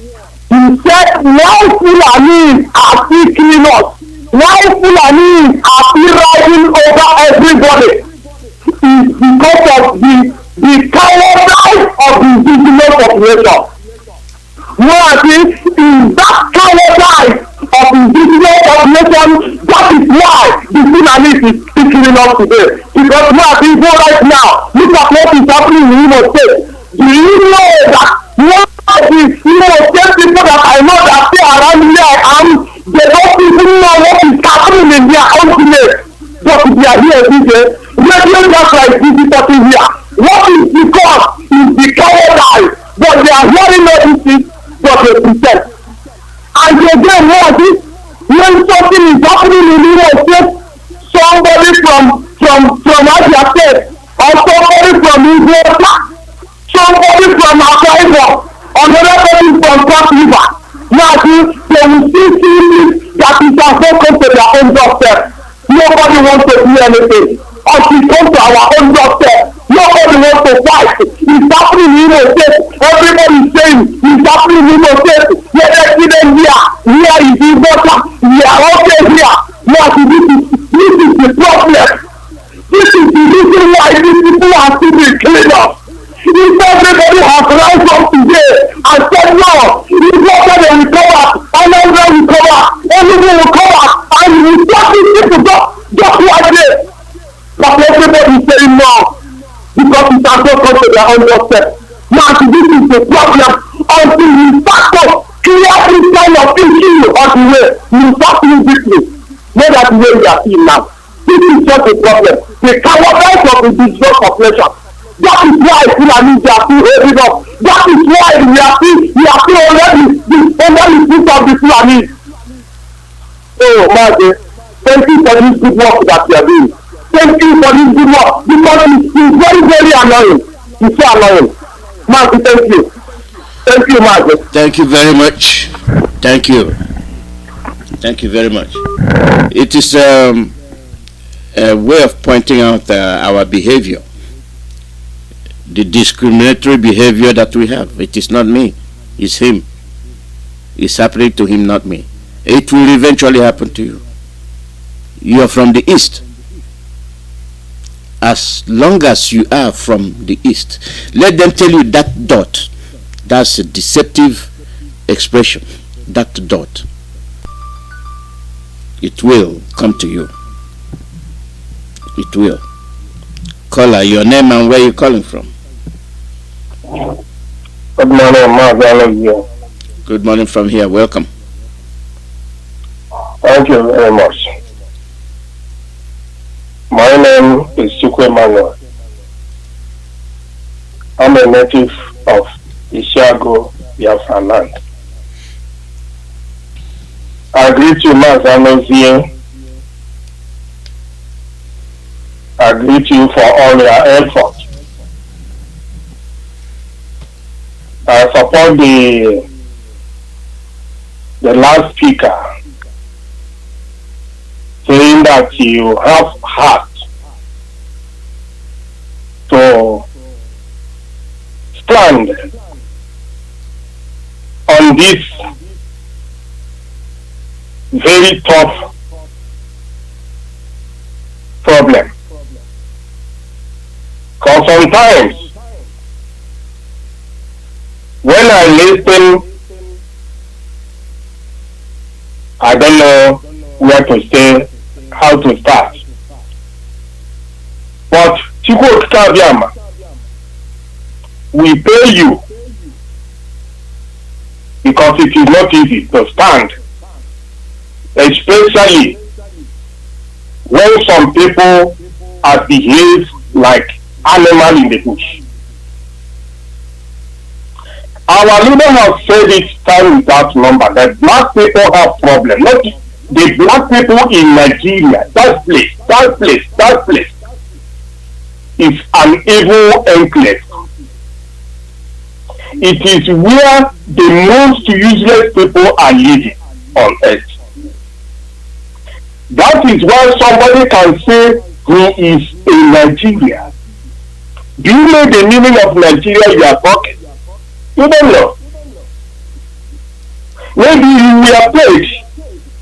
he said, why Fulanis are still killing us? Why Fulanis are still riding over everybody? It's because of the cowardice of the indigenous population. Mazi, in that cowardice of indigenous population, that is why the Fulanis is still killing us today. Because Mazi, go right now, look at what is happening in Imo State. Do you know that one of the Imo State people that I know that stay around where I am, they don't even know what is happening in their own village. But they are here every day. Radio Biafra is visiting here. What is because is the cowardice, but they are hearing everything, but they pretend. And again, when something is happening in Imo State, somebody from Abia State, or somebody from Ipob, somebody from Akwa Ibom, another person from Cross River, Mazi, they will still see that it has not come to their own doorstep. Nobody wants to do anything. Until come to our own doorstep, nobody wants to fight. It's happening in Imo State. Everybody is saying it's happening in Imo State. Let us see them here. Here is the water. We are okay here. Mazi, this is the problem. This is the reason why these people are still being killed us. If everybody has rise up today and said no, it's water they will come back, Anambra will come back, everything will come back, and we will stop these people just like this. But everybody is saying no, because it has not come to their own doorstep. Now, this is the problem. Until we start to clear this kind of issue on the way, we will start doing this way. Not that the way we are seeing now. This is just a problem. The cowardice of the indigenous population. That is why Fulanis are still holding up. That is why we are still already under the foot of the Fulanis. Oh, Mazi, thank you for this good work that you are doing. Thank you for this good work because it's very, very annoying. It's so annoying. Mazi, thank you. Thank you, Mazi. Thank you very much. Thank you. Thank you very much. It is a way of pointing out our behavior, the discriminatory behavior that we have. It is not me, it's him. It's happening to him, not me. It will eventually happen to you. You are from the East. As long as you are from the East, let them tell you that dot. That's a deceptive expression. That dot. It will come to you. It will. Caller, your name and where you calling from? Good morning, Mazi Alozie. Good morning from here. Welcome. Thank you very much. My name is Chukwuemeka. I'm a native of Ishago, Biafra land. I greet you, Mazi Alozie. I greet you for all your efforts. I support the last speaker saying that you have heart to stand on this very tough problem. Because sometimes when I listen, I don't know where to say, how to start. But Chukwuemeka, we pay you because it is not easy to stand, especially when some people are behaved like animal in the bush. Our leader has said it time without number that black people have problems. Not the black people in Nigeria. That place is an evil enclave. It is where the most useless people are living on earth. That is why somebody can say he is in Nigeria. Do you know the meaning of Nigeria you are talking? You don't know. Maybe you were paid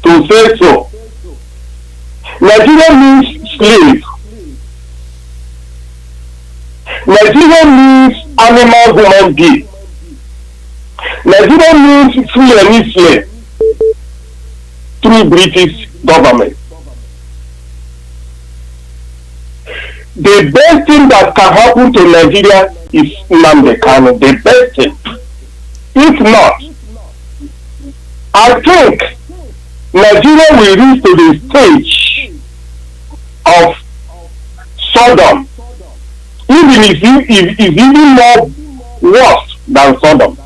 to say so. Nigeria means slave. Nigeria means animal human being. Nigeria means free and slave through British government. The best thing that can happen to Nigeria is Kanu. The best thing. If not, I think Nigeria will reach to the stage of Sodom, even if it's even more worse than Sodom.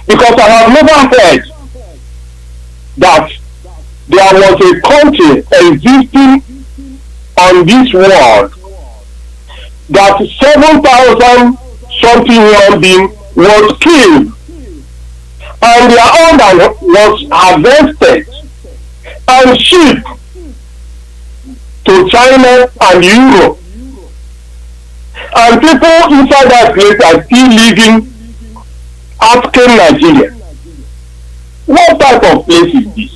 Because I have never heard that there was a country existing on this world that 7,000 something human beings was killed and their organ was harvested and shipped to China and Europe. And people inside that place are still living asking Nigeria, what type of place is this?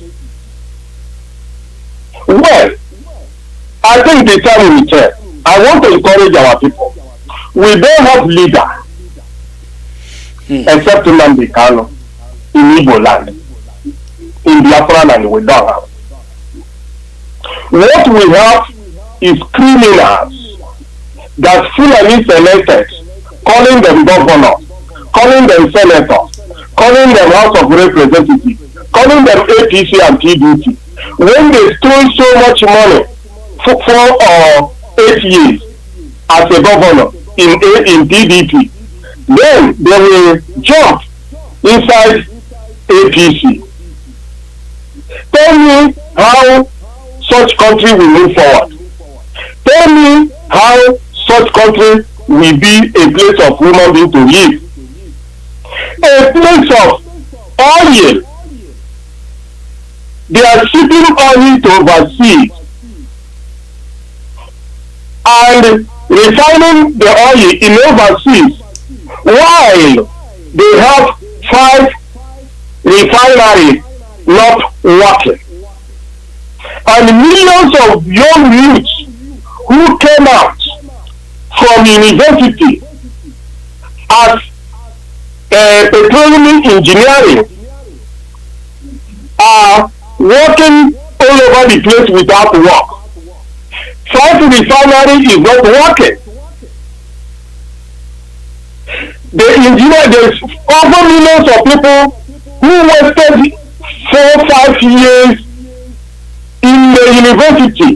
Well, I think the time will tell. I want to encourage our people. We don't have leader except Kanu in Igbo land, in Biafra land we don't have. What we have is criminals that Fulani selected, calling them governors, calling them senators, calling them House of Representatives, calling them APC and PDP. When they stole so much money for 4 or 8 years as a governor in PDP, then they will jump inside APC. Tell me how such country will move forward. Tell me how such country will be a place of human being to live. A place of oil. They are shipping oil to overseas. and refining the oil in overseas while they have 5 refineries not working. And millions of young youths who came out from university as petroleum engineering are working all over the place without work. 5 refineries is not working. There's over millions of people who wasted 4-5 years in the university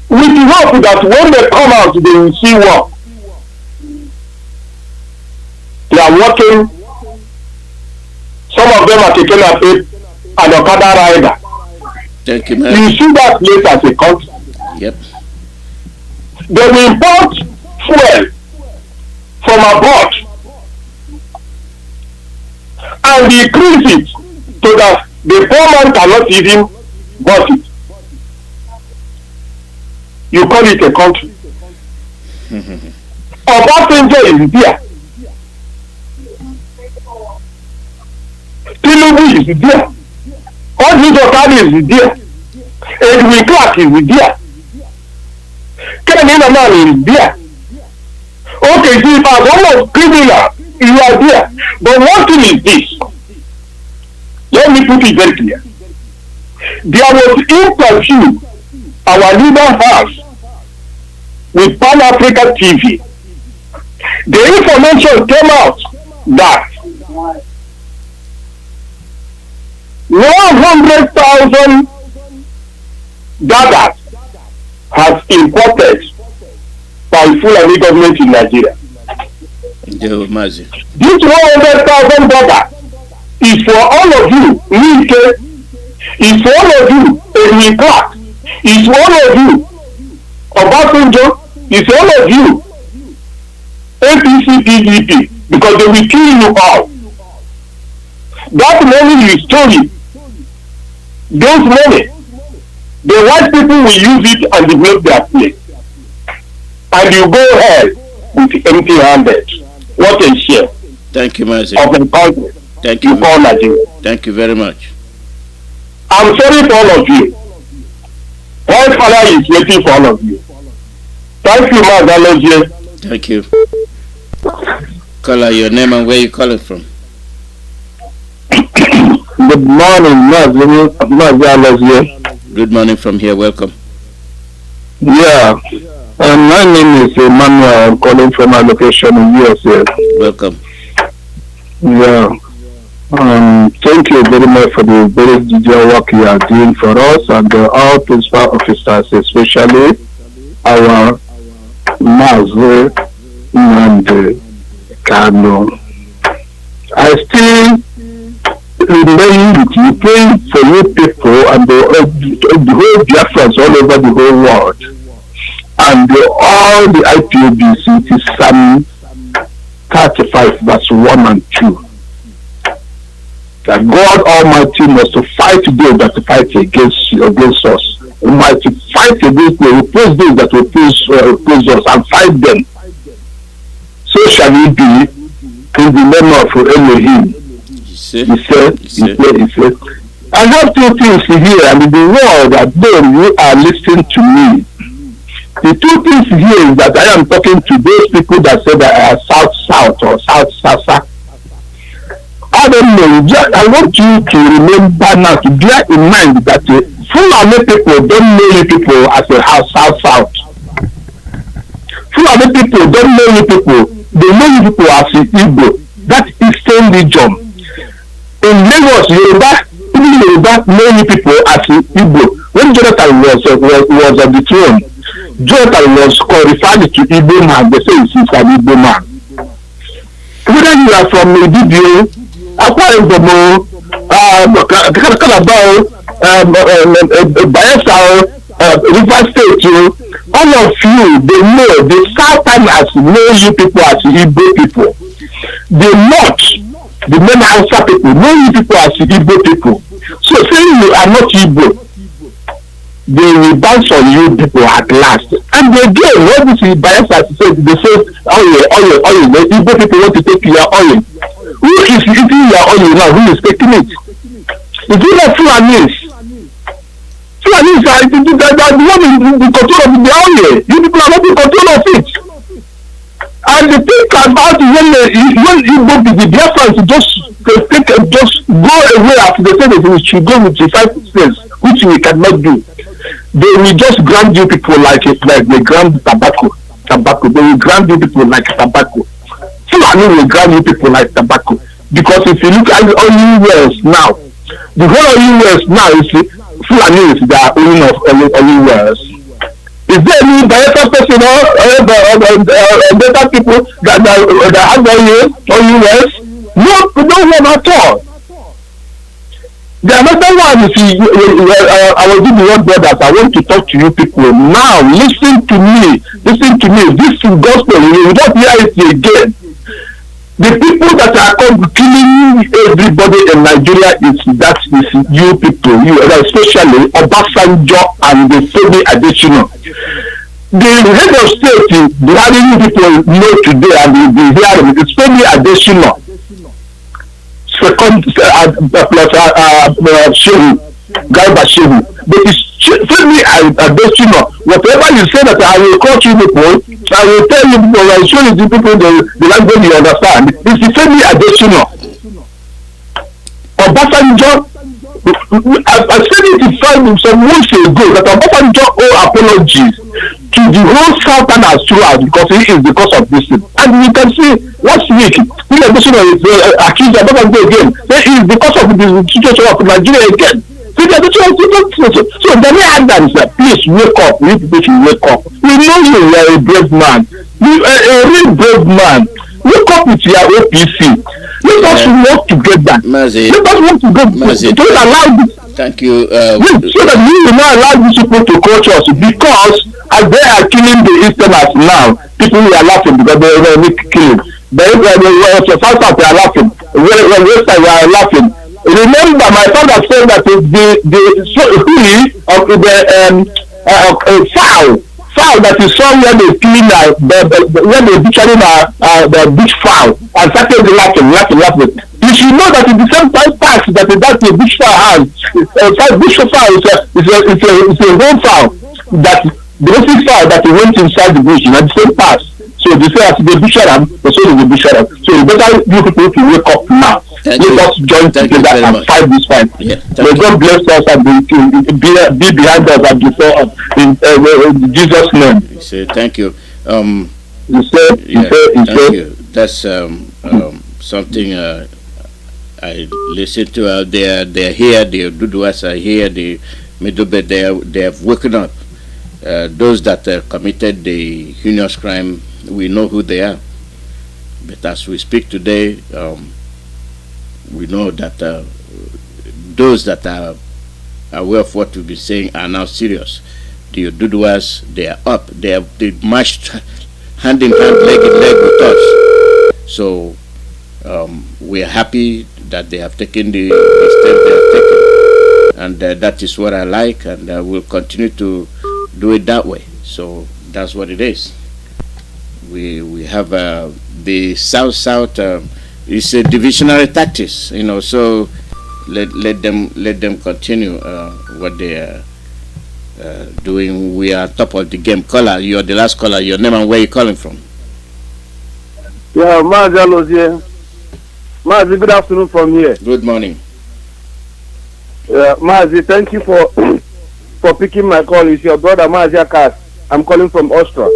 with the hope that when they come out they will see work. They are working. Some of them are taking up an Okada rider. Thank you, man. You see that place as a country. Yep. They will import fuel from abroad and decrease it so that the poor man cannot even bought it. You call it a country. Obasanjo is there. Tinubu is there. Odin is there. Edwin Clark is there. Kenny Naman is there. Okay, see, if as one of criminal, you are there. But one thing is this. Let me put it very clear. There was interview our leader has with Pan Africa TV. The information came out that 100,000 daggers has imported by Fulani government in Nigeria. Mazi. This 100,000 daggers is for all of you, Nike, is for all of you, Edwin Clark, is for all of you, Obasanjo, is for all of you, APC, PDP, because they will kill you all. That money you stole it, those money, the white people will use it and develop their place. And you go ahead with empty-handed. What a share. Thank you, Mazi. Of the country. Thank you. Call Nigeria. Thank you very much. I'm sorry for all of you. One father is waiting for all of you. Thank you, Mazi Alozie. Thank you. Caller, your name and where you calling from? Good morning, Mazi Alozie. Good morning from here. Welcome. Yeah. My name is Emmanuel. I'm calling from my location in USA. Welcome. Yeah. Thank you very much for the very detailed work you are doing for us and all principal officers, especially our Mazi and Kanu. I still remain with you, praying for you people and the whole Biafrans all over the whole world. And all the IPOBs, it is Psalm 35 verse 1 and 2. That God Almighty must fight those that fight against us. He might fight against them, oppose those that oppose us, and fight them. So shall it be in the name of Elohim. He said, I have 2 things here, and in the world that though you are listening to me. The 2 things here is that I am talking to those people that say that I are South or South. I don't know. I want you to remember now, to bear in mind that Fulani people don't know you people as a South. Fulani people don't know you people. They know you people as a Igbo. That is same region. In Lagos, Yoruba know you people as a Igbo. When Jonathan was on the throne, Jonathan was referred to Igbo man. They say he's an Igbo man. Whether you are from Medibio, Akwa Ibom, Calabar, Biafra, River State, all of you, they know, the Southerners know you people as Igbo people. The North, the main Hausa people, know you people as Igbo people. So saying you are not Igbo, they will bounce on you people at last. And And again, what this is Biafra said, they say, oil. The Igbo people want to take your oil. Who is eating your oil now? Who is taking it? Is it not Fulanis? Fulanis are the one in control of the oil. You people are not in control of it. And the thing about when Igbo the Biafrans just go away after they say that we should go with the 5%, which we cannot do. They will just grant you people like they grant tobacco. They will grant you people like tobacco. Fulani will grant you people like tobacco. Because if you look at the oil wells now, the whole oil wells now is Fulani is the owner of oil wells. Is there any Biafra person or better people that have oil wells? No one at all. The another one is I was doing the word brothers. I want to talk to you people now. Listen to me. This is gospel. You will not hear it again. The people that are killing everybody in Nigeria is you people, especially Obasanjo and the Femi Adesina. The head of state is having people know today and will be hearing it's Femi Adesina. Second plus Shehu, Garba Shehu. But it's Femi Adesina. Whatever you say that I will coach you people, I will tell you people, I will show you the people the language you understand. It's Femi Adesina. Obasanjo, I said it some weeks ago that Obasanjo owe apologies to the whole Southerners throughout because he is because of this thing. And you can see last week, Femi Adesina is accused of Obasanjo again. He is because of the situation of Nigeria again. So Daniel Adams, please wake up. You people should wake up. We know you are a brave man. You are a real brave man. Wake up with your OPC. Let us work together. Mazi, let us work together to allow this. Thank you. So that we will not allow these people to coach us because as they are killing the Easterners now, people are laughing because they are killing. They are laughing. Western are laughing. Remember, my father said that fowl that is somewhere they clean when they butchering the beach fowl and started laughing. You should know that in the same time tax that the beach fowl has, beach fowl is a whole fowl that the basic fowl that went inside the bush in the same pass. So they say as they butcher them, the soul is the butcher them. So you better you people to wake up now. Let us join together and fight this fight. Yeah, may God bless us and be behind us and before us in Jesus' name. You say thank you. You said. That's something I listen to. They're here. The Duduas are here. The Medobe they have woken up. Those that committed the heinous crime, we know who they are. But as we speak today, we know that those that are aware of what we've been saying are now serious. The Duduas, they are up. They marched hand in hand, leg in leg with us. So we are happy that they have taken the step they have taken. And that is what I like, and we'll continue to do it that way. So that's what it is. We have the South. It's a divisionary tactics, So let them continue what they are doing. We are top of the game. Caller, you're the last caller. Your name and where you calling from? Yeah, Mazi Alozie. Mazi, good afternoon from here. Good morning. Mazi, thank you for picking my call. It's your brother Mazi Akas. I'm calling from Austria.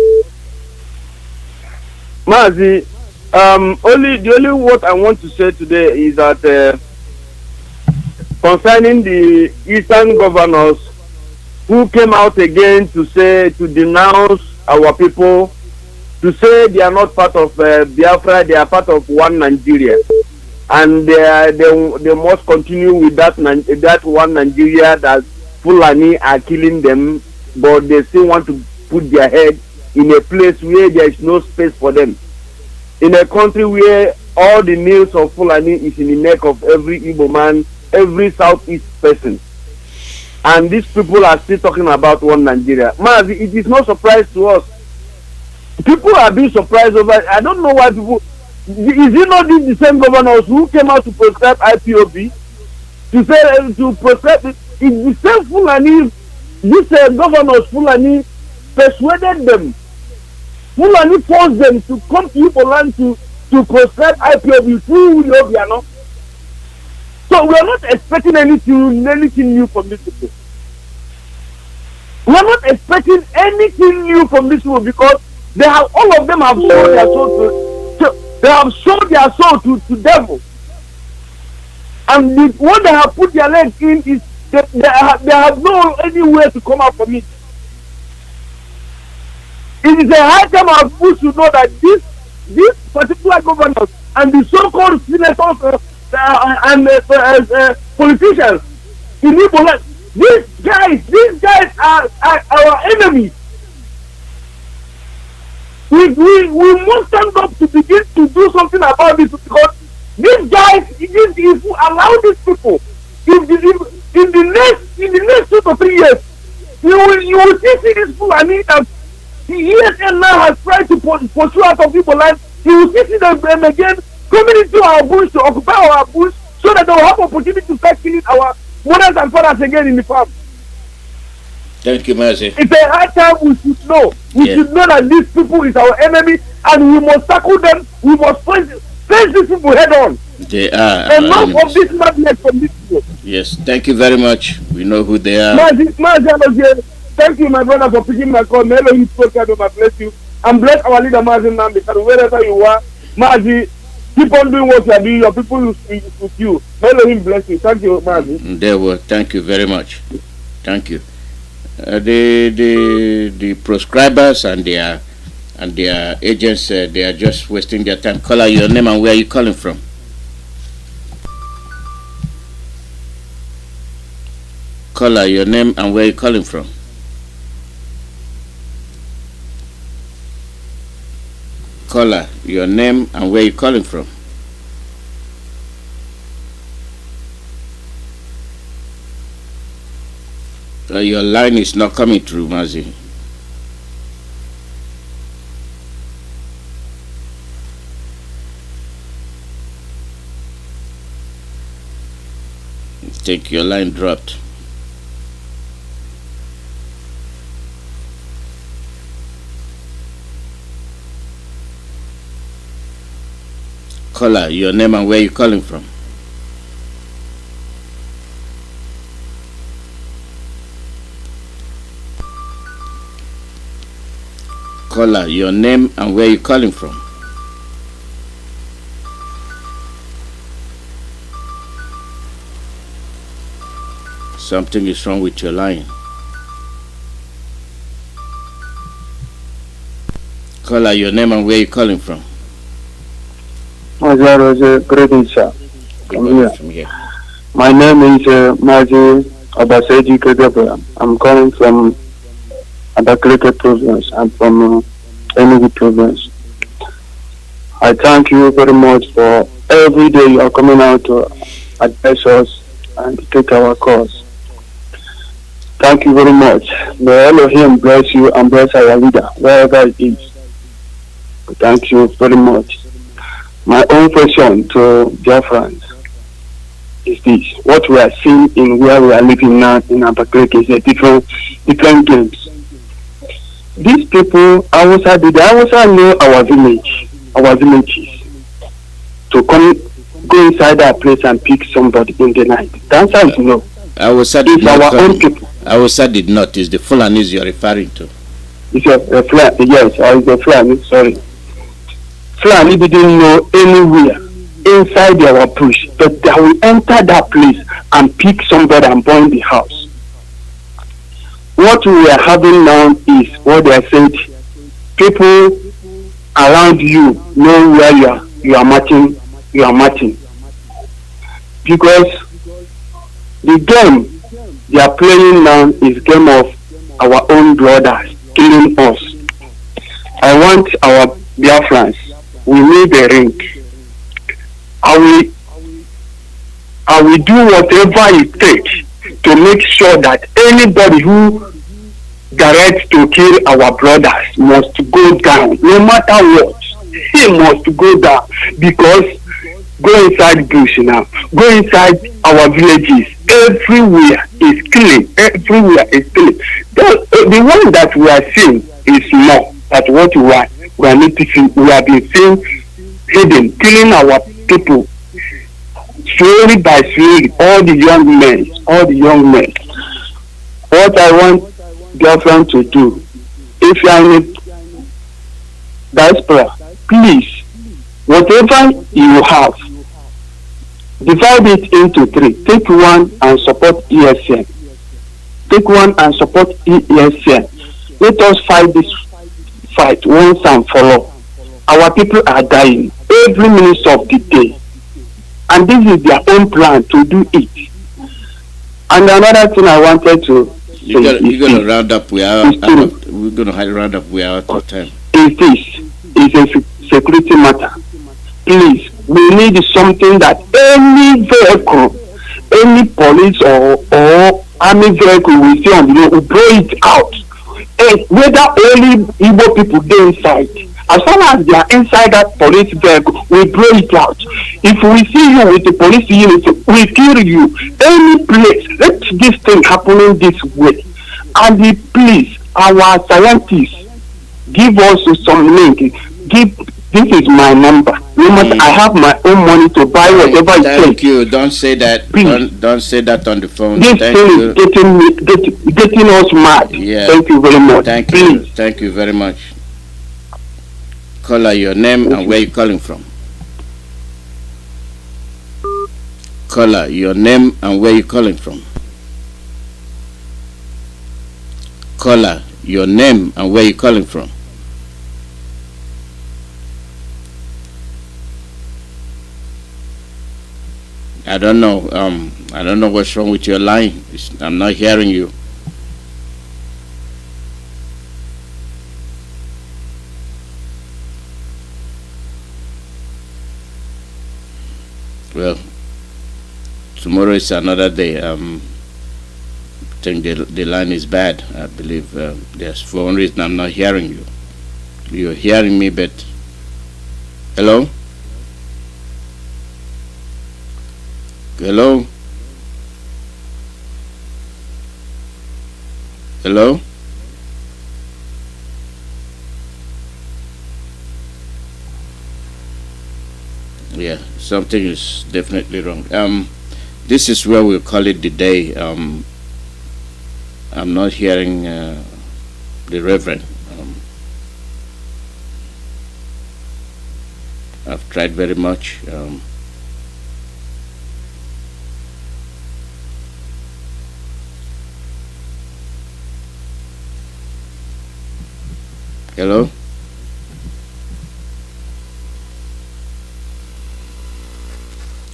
Mazi, the only what I want to say today is that concerning the Eastern governors who came out again to denounce our people, to say they are not part of Biafra, they are part of one Nigeria, and they must continue with that one Nigeria that Fulani are killing them, but they still want to put their head in a place where there is no space for them. In a country where all the nails of Fulani is in the neck of every Igbo man, every Southeast person. and these people are still talking about one Nigeria. Mazi, it is no surprise to us. People are being surprised over. I don't know why people. Is it not the same governors who came out to prescribe IPOB to say to prescribe? It's the same Fulani. These governors Fulani persuaded them. Fulani forced them to come to Ipob land to prescribe IPOB through Yobiano. So we are not expecting anything new from these people. We are not expecting anything new from these people because they have all of them have sold their soul they have sold their soul to devil. And what they have put their legs in is they have no any way to come out from it. It is a high time our people should know that this particular governors and the so-called senators and politicians in Igbo, these guys are our enemies. We must stand up to begin to do something about this because these guys, if you allow these people, in the next 2 to 3 years, you will see this people. I mean that the ESN now has tried to pursue out of people land. You will see them again coming into our bush to occupy our bush so that they will have opportunity to start killing our mothers and fathers again in the farm. Thank you, Mazi. It's a high time we should know. We should know that these people is our enemy and we must tackle them. We must face these people head on. They are. Enough of this madness from these people. Yes, thank you very much. We know who they are. Mazi Alozie, thank you, my brother, for picking my call. May Elohim bless you. And bless our leader, Mazi NNAMDI'S, and wherever you are, Mazi, keep on doing what you are doing. Your people with you. May Elohim bless you. Thank you, Mazi. There were. Thank you very much. Thank you. The proscribers and their agents, they are just wasting their time. Call out your name and where are you calling from? Call out your name and where are you calling from? Caller, your name and where you calling from? Your line is not coming through, Mazi. I think your line dropped. Caller, your name and where you calling from? Caller, your name and where you calling from? Something is wrong with your line. Caller, your name and where you calling from? Mazi Alozie, greetings, sir. From here. My name is Mazi Chukwuemeka. I'm calling from Abakaliki province. I'm from Enugu province. I thank you very much for every day you are coming out to address us and take our cause. Thank you very much. May Elohim bless you and bless our leader, wherever it is. Thank you very much. My own question to Biafrans is this: what we are seeing in where we are living now in Abakaliki is a different games. These people, Hausa know our villages, to go inside that place and pick somebody in the night. The answer is no. Hausa did it's not our come. own people. Hausa did not. It's the Fulanis you are referring to. It's a Fulani, yes, or it's a Fulani, sorry. Fulani didn't know anywhere inside our bush, but they will enter that place and pick somebody and burn the house. What we are having now is what they said: people around you know where you are marching, because the game they are playing now is game of our own brothers killing us. I want our Biafrans. We need a ring. I will do whatever it takes to make sure that anybody who directs to kill our brothers must go down, no matter what. He must go down, because go inside bush now, go inside our villages, everywhere is killing, everywhere is killing. The one that we are seeing is more than what we are noticing. We have been seeing hidden, killing our people slowly by slowly, all the young men. What I want Biafran to do, if you are in a diaspora, please, whatever you have, divide it into 3. Take one and support ESN. Take one and support ESN. Let us fight this fight once and for all. Our people are dying every minute of the day, and this is their own plan to do it. And another thing I wanted to you're going to round up. We're going to round up. We are out of time. Is this is a security matter? Please, we need something that any vehicle, any police or army vehicle we see on the road, will blow it out. And whether only Igbo people go inside, as long as they are inside that police vehicle, we blow it out. If we see you with the police unit, we kill you. Any place, let this thing happening this way. And please, our scientists, give us some link. This is my number. I have my own money to buy whatever it takes. Thank you. Don't say that. Don't say that on the phone. This thing is getting us mad. Yeah. Thank you very much. Thank you. Thank you very much. Caller, your name and where you calling from. Caller, your name and where you calling from. Caller, your name and where you calling from. I don't know. I don't know what's wrong with your line. I'm not hearing you. Well, tomorrow is another day. I think the line is bad. I believe there's for one reason I'm not hearing you. You're hearing me, but hello. Hello? Hello? Yeah, something is definitely wrong. This is where we'll call it the day. I'm not hearing the Reverend. I've tried very much. Hello?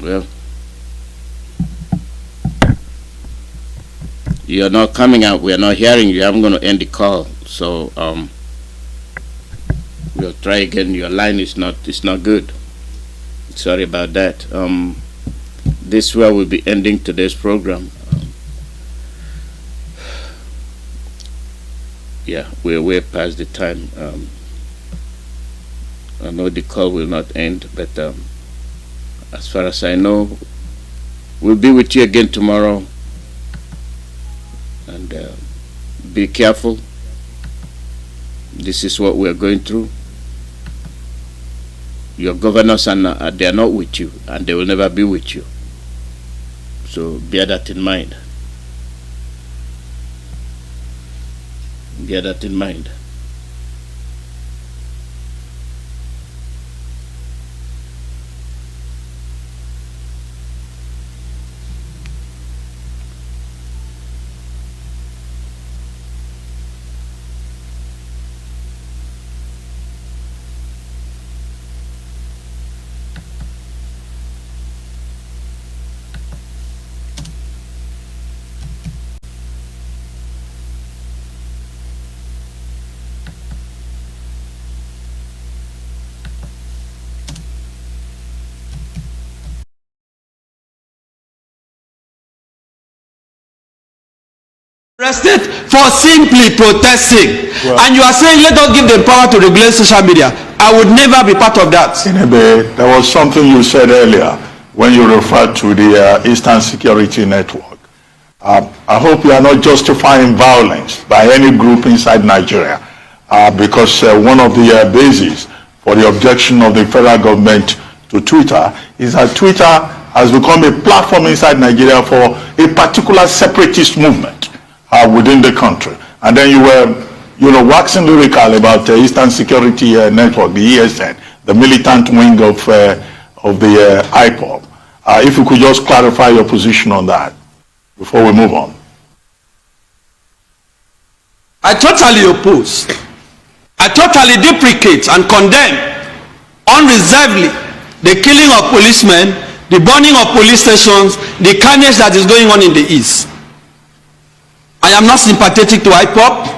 Well, you're not coming out. We're not hearing you. I'm going to end the call. So we'll try again. Your line is not good. Sorry about that. This is where we'll be ending today's program. Yeah, we're way past the time. I know the call will not end, but as far as I know, we'll be with you again tomorrow. And be careful. This is what we're going through. Your governors are they are not with you, and they will never be with you. So bear that in mind. Bear that in mind. arrested for simply protesting. Well, and you are saying let us give them power to regulate social media. I would never be part of that. There was something you said earlier when you referred to the Eastern Security Network. I hope you are not justifying violence by any group inside Nigeria, because one of the bases for the objection of the federal government to Twitter is that Twitter has become a platform inside Nigeria for a particular separatist movement within the country. And then you were, waxing lyrical about the Eastern Security Network, the ESN, the militant wing of the Ipob. If you could just clarify your position on that before we move on. I totally oppose. I totally deprecate and condemn unreservedly the killing of policemen, the burning of police stations, the carnage that is going on in the East. I am not sympathetic to Ipob.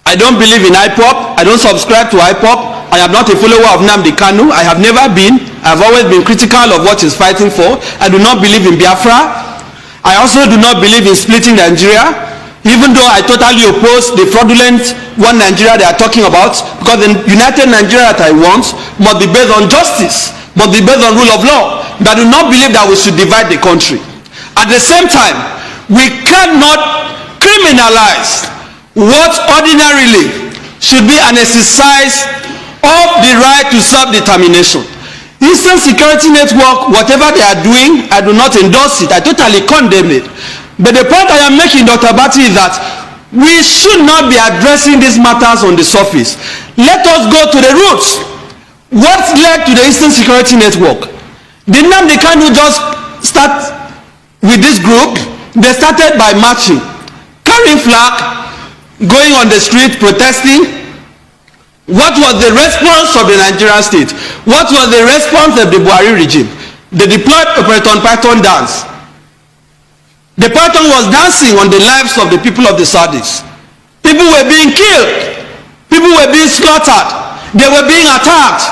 I don't believe in Ipob. I don't subscribe to Ipob. I am not a follower of Kanu. I have never been. I have always been critical of what he's fighting for. I do not believe in Biafra. I also do not believe in splitting Nigeria, even though I totally oppose the fraudulent one Nigeria they are talking about, because the united Nigeria that I want must be based on justice, must be based on rule of law. But I do not believe that we should divide the country. At the same time, we cannot criminalize what ordinarily should be an exercise of the right to self-determination. Eastern Security Network, whatever they are doing, I do not endorse it. I totally condemn it. But the point I am making, Dr. Bati, is that we should not be addressing these matters on the surface. Let us go to the roots. What led to the Eastern Security Network? Did Kanu just start with this group? They started by marching, carrying flag, going on the street, protesting. What was the response of the Nigerian state? What was the response of the Buhari regime? They deployed Operation Python dance. The Python was dancing on the lives of the people of the Saudis. People were being killed. People were being slaughtered. They were being attacked.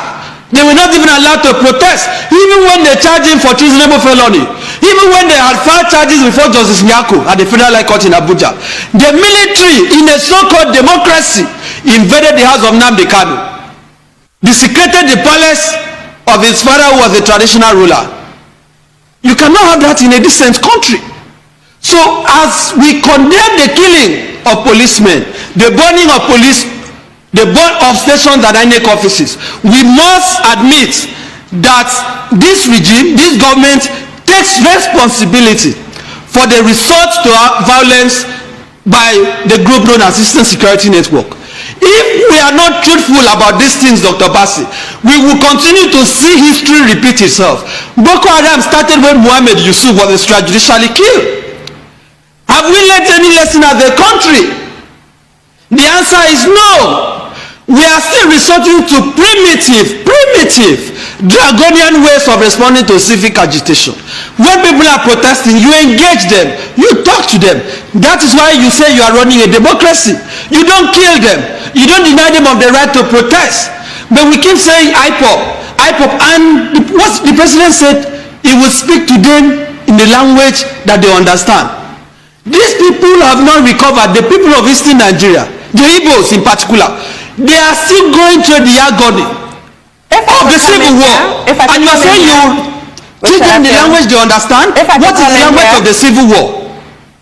They were not even allowed to protest, even when they charged him for treasonable felony. Even when they had filed charges before Justice Nyako at the Federal High Court in Abuja. The military, in a so-called democracy, invaded the house of Kanu, desecrated the palace of his father, who was a traditional ruler. You cannot have that in a decent country. So as we condemn the killing of policemen, the burning of police, the burn of stations and INEC offices, we must admit that this regime, this government, takes responsibility for the resort to violence by the group known as Eastern Security Network. If we are not truthful about these things, Dr. Bassi, we will continue to see history repeat itself. Boko Haram started when Muhammad Yusuf was extrajudicially killed. Have we learned any lesson as a country? The answer is no. We are still resorting to primitive, draconian ways of responding to civic agitation. When people are protesting, you engage them, you talk to them. That is why you say you are running a democracy. You don't kill them. You don't deny them of the right to protest. But we keep saying Ipob, and what the president said, he will speak to them in the language that they understand. These people have not recovered. The people of Eastern Nigeria, the Igbos in particular, they are still going through the agony of the civil war. And you are saying you teach them the language they understand? What is the language of the civil war?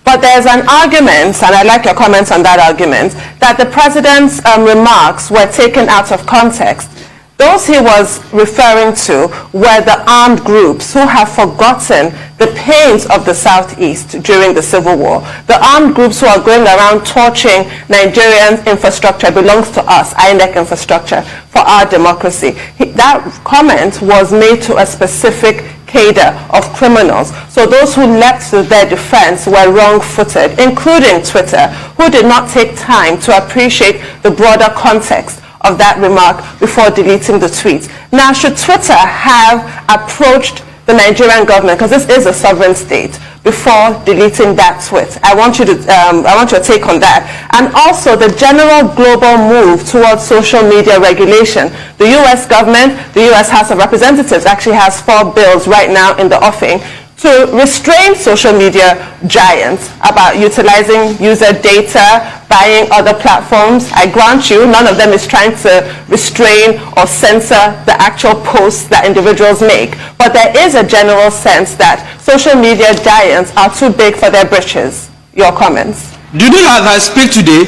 But there's an argument, and I'd like your comments on that argument, that the president's remarks were taken out of context. Those he was referring to were the armed groups who have forgotten the pains of the Southeast during the Civil War. The armed groups who are going around torching Nigerian infrastructure belongs to us, INEC infrastructure, for our democracy. That comment was made to a specific cadre of criminals. So those who leapt to their defense were wrong-footed, including Twitter, who did not take time to appreciate the broader context of that remark before deleting the tweet. Now, should Twitter have approached the Nigerian government, because this is a sovereign state, before deleting that tweet? I want your take on that. And also the general global move towards social media regulation. The US government, the US House of Representatives actually has 4 bills right now in the offing to restrain social media giants about utilizing user data, buying other platforms. I grant you, none of them is trying to restrain or censor the actual posts that individuals make. But there is a general sense that social media giants are too big for their britches. Your comments? Do you know, as I speak today,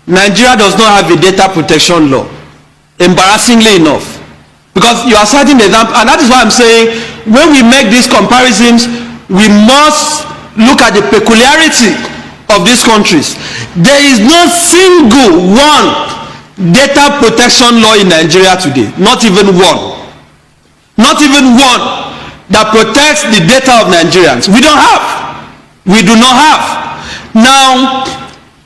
Nigeria does not have a data protection law, embarrassingly enough. Because you are citing the example, and that is why I'm saying, when we make these comparisons, we must look at the peculiarity of these countries. There is no single one data protection law in Nigeria today, not even one. Not even one that protects the data of Nigerians. We don't have. We do not have. Now,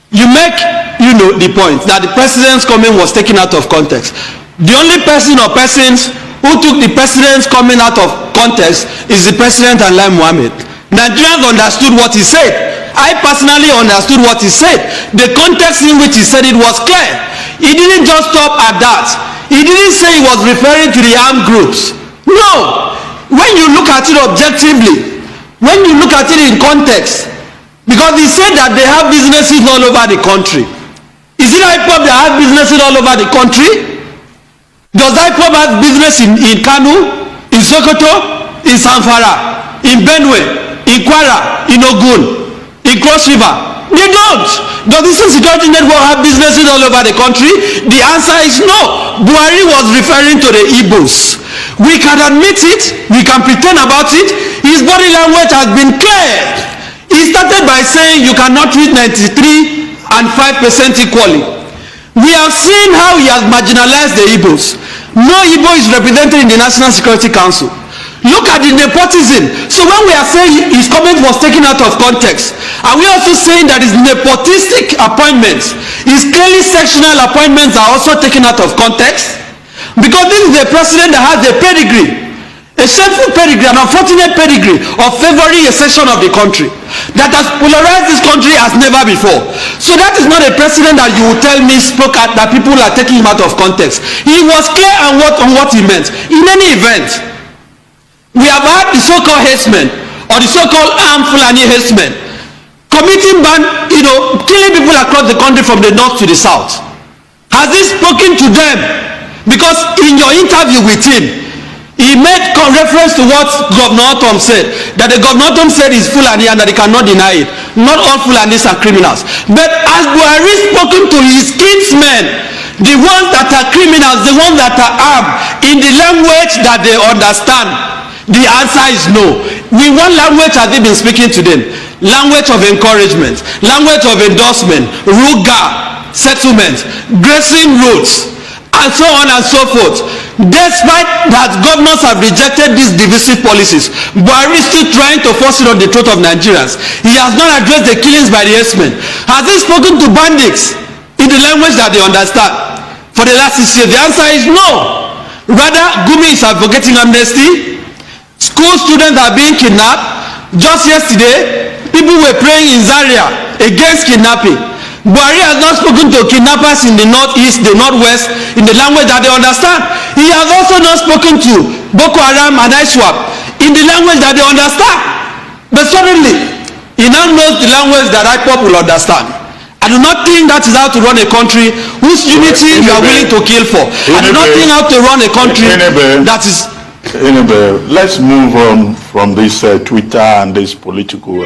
you make, the point that the president's comment was taken out of context. The only person or persons who took the president's comment out of context is the president and Lai Mohammed. Nigerians understood what he said. I personally understood what he said. The context in which he said it was clear. He didn't just stop at that. He didn't say he was referring to the armed groups. No. When you look at it objectively, when you look at it in context, because he said that they have businesses all over the country. Is it Ipob that have businesses all over the country? Does Ipob have business in Kanu, in Sokoto, in Zamfara, in Benue, in Kwara, in Ogun, in Cross River? They don't. Does the security network have businesses all over the country? The answer is no. Buhari was referring to the Igbos. We can admit it, we can pretend about it. His body language has been clear. He started by saying you cannot treat 93 and 5% equally. We have seen how he has marginalized the Igbos. No Igbo is represented in the National Security Council. Look at the nepotism. So when we are saying his comment was taken out of context, are we also saying that his nepotistic appointments, his clearly sectional appointments are also taken out of context? Because this is a president that has a pedigree, a shameful pedigree, an unfortunate pedigree of favoring a section of the country that has polarized this country as never before. So that is not a president that you will tell me spoke at, that people are taking him out of context. He was clear on what he meant. In any event, we have had the so-called herdsmen or the so-called armed Fulani herdsmen committing killing people across the country from the north to the south. Has he spoken to them? Because in your interview with him, he made reference to what Governor Otom said, that the Governor Otom said is Fulani and that he cannot deny it. Not all Fulanis are criminals. But as Buhari spoken to his kinsmen, the ones that are criminals, the ones that are armed, in the language that they understand, the answer is no. We want language as they've been speaking to them. Language of encouragement, language of endorsement, ruga, settlement, grazing roads, and so on and so forth. Despite that governors have rejected these divisive policies, Buhari is still trying to force it on the throat of Nigerians. He has not addressed the killings by the herdsmen. Has he spoken to bandits in the language that they understand for the last 6 years? The answer is no. Rather, Gumi is advocating amnesty. School students are being kidnapped. Just yesterday, people were praying in Zaria against kidnapping. Buhari has not spoken to kidnappers in the northeast, the northwest, in the language that they understand. He has also not spoken to Boko Haram and ISWAP in the language that they understand. But suddenly, he now knows the language that Ipob will understand. I do not think that is how to run a country whose unity you are willing to kill for. I do not think how to run a country that is... Let's move on from this Twitter and this political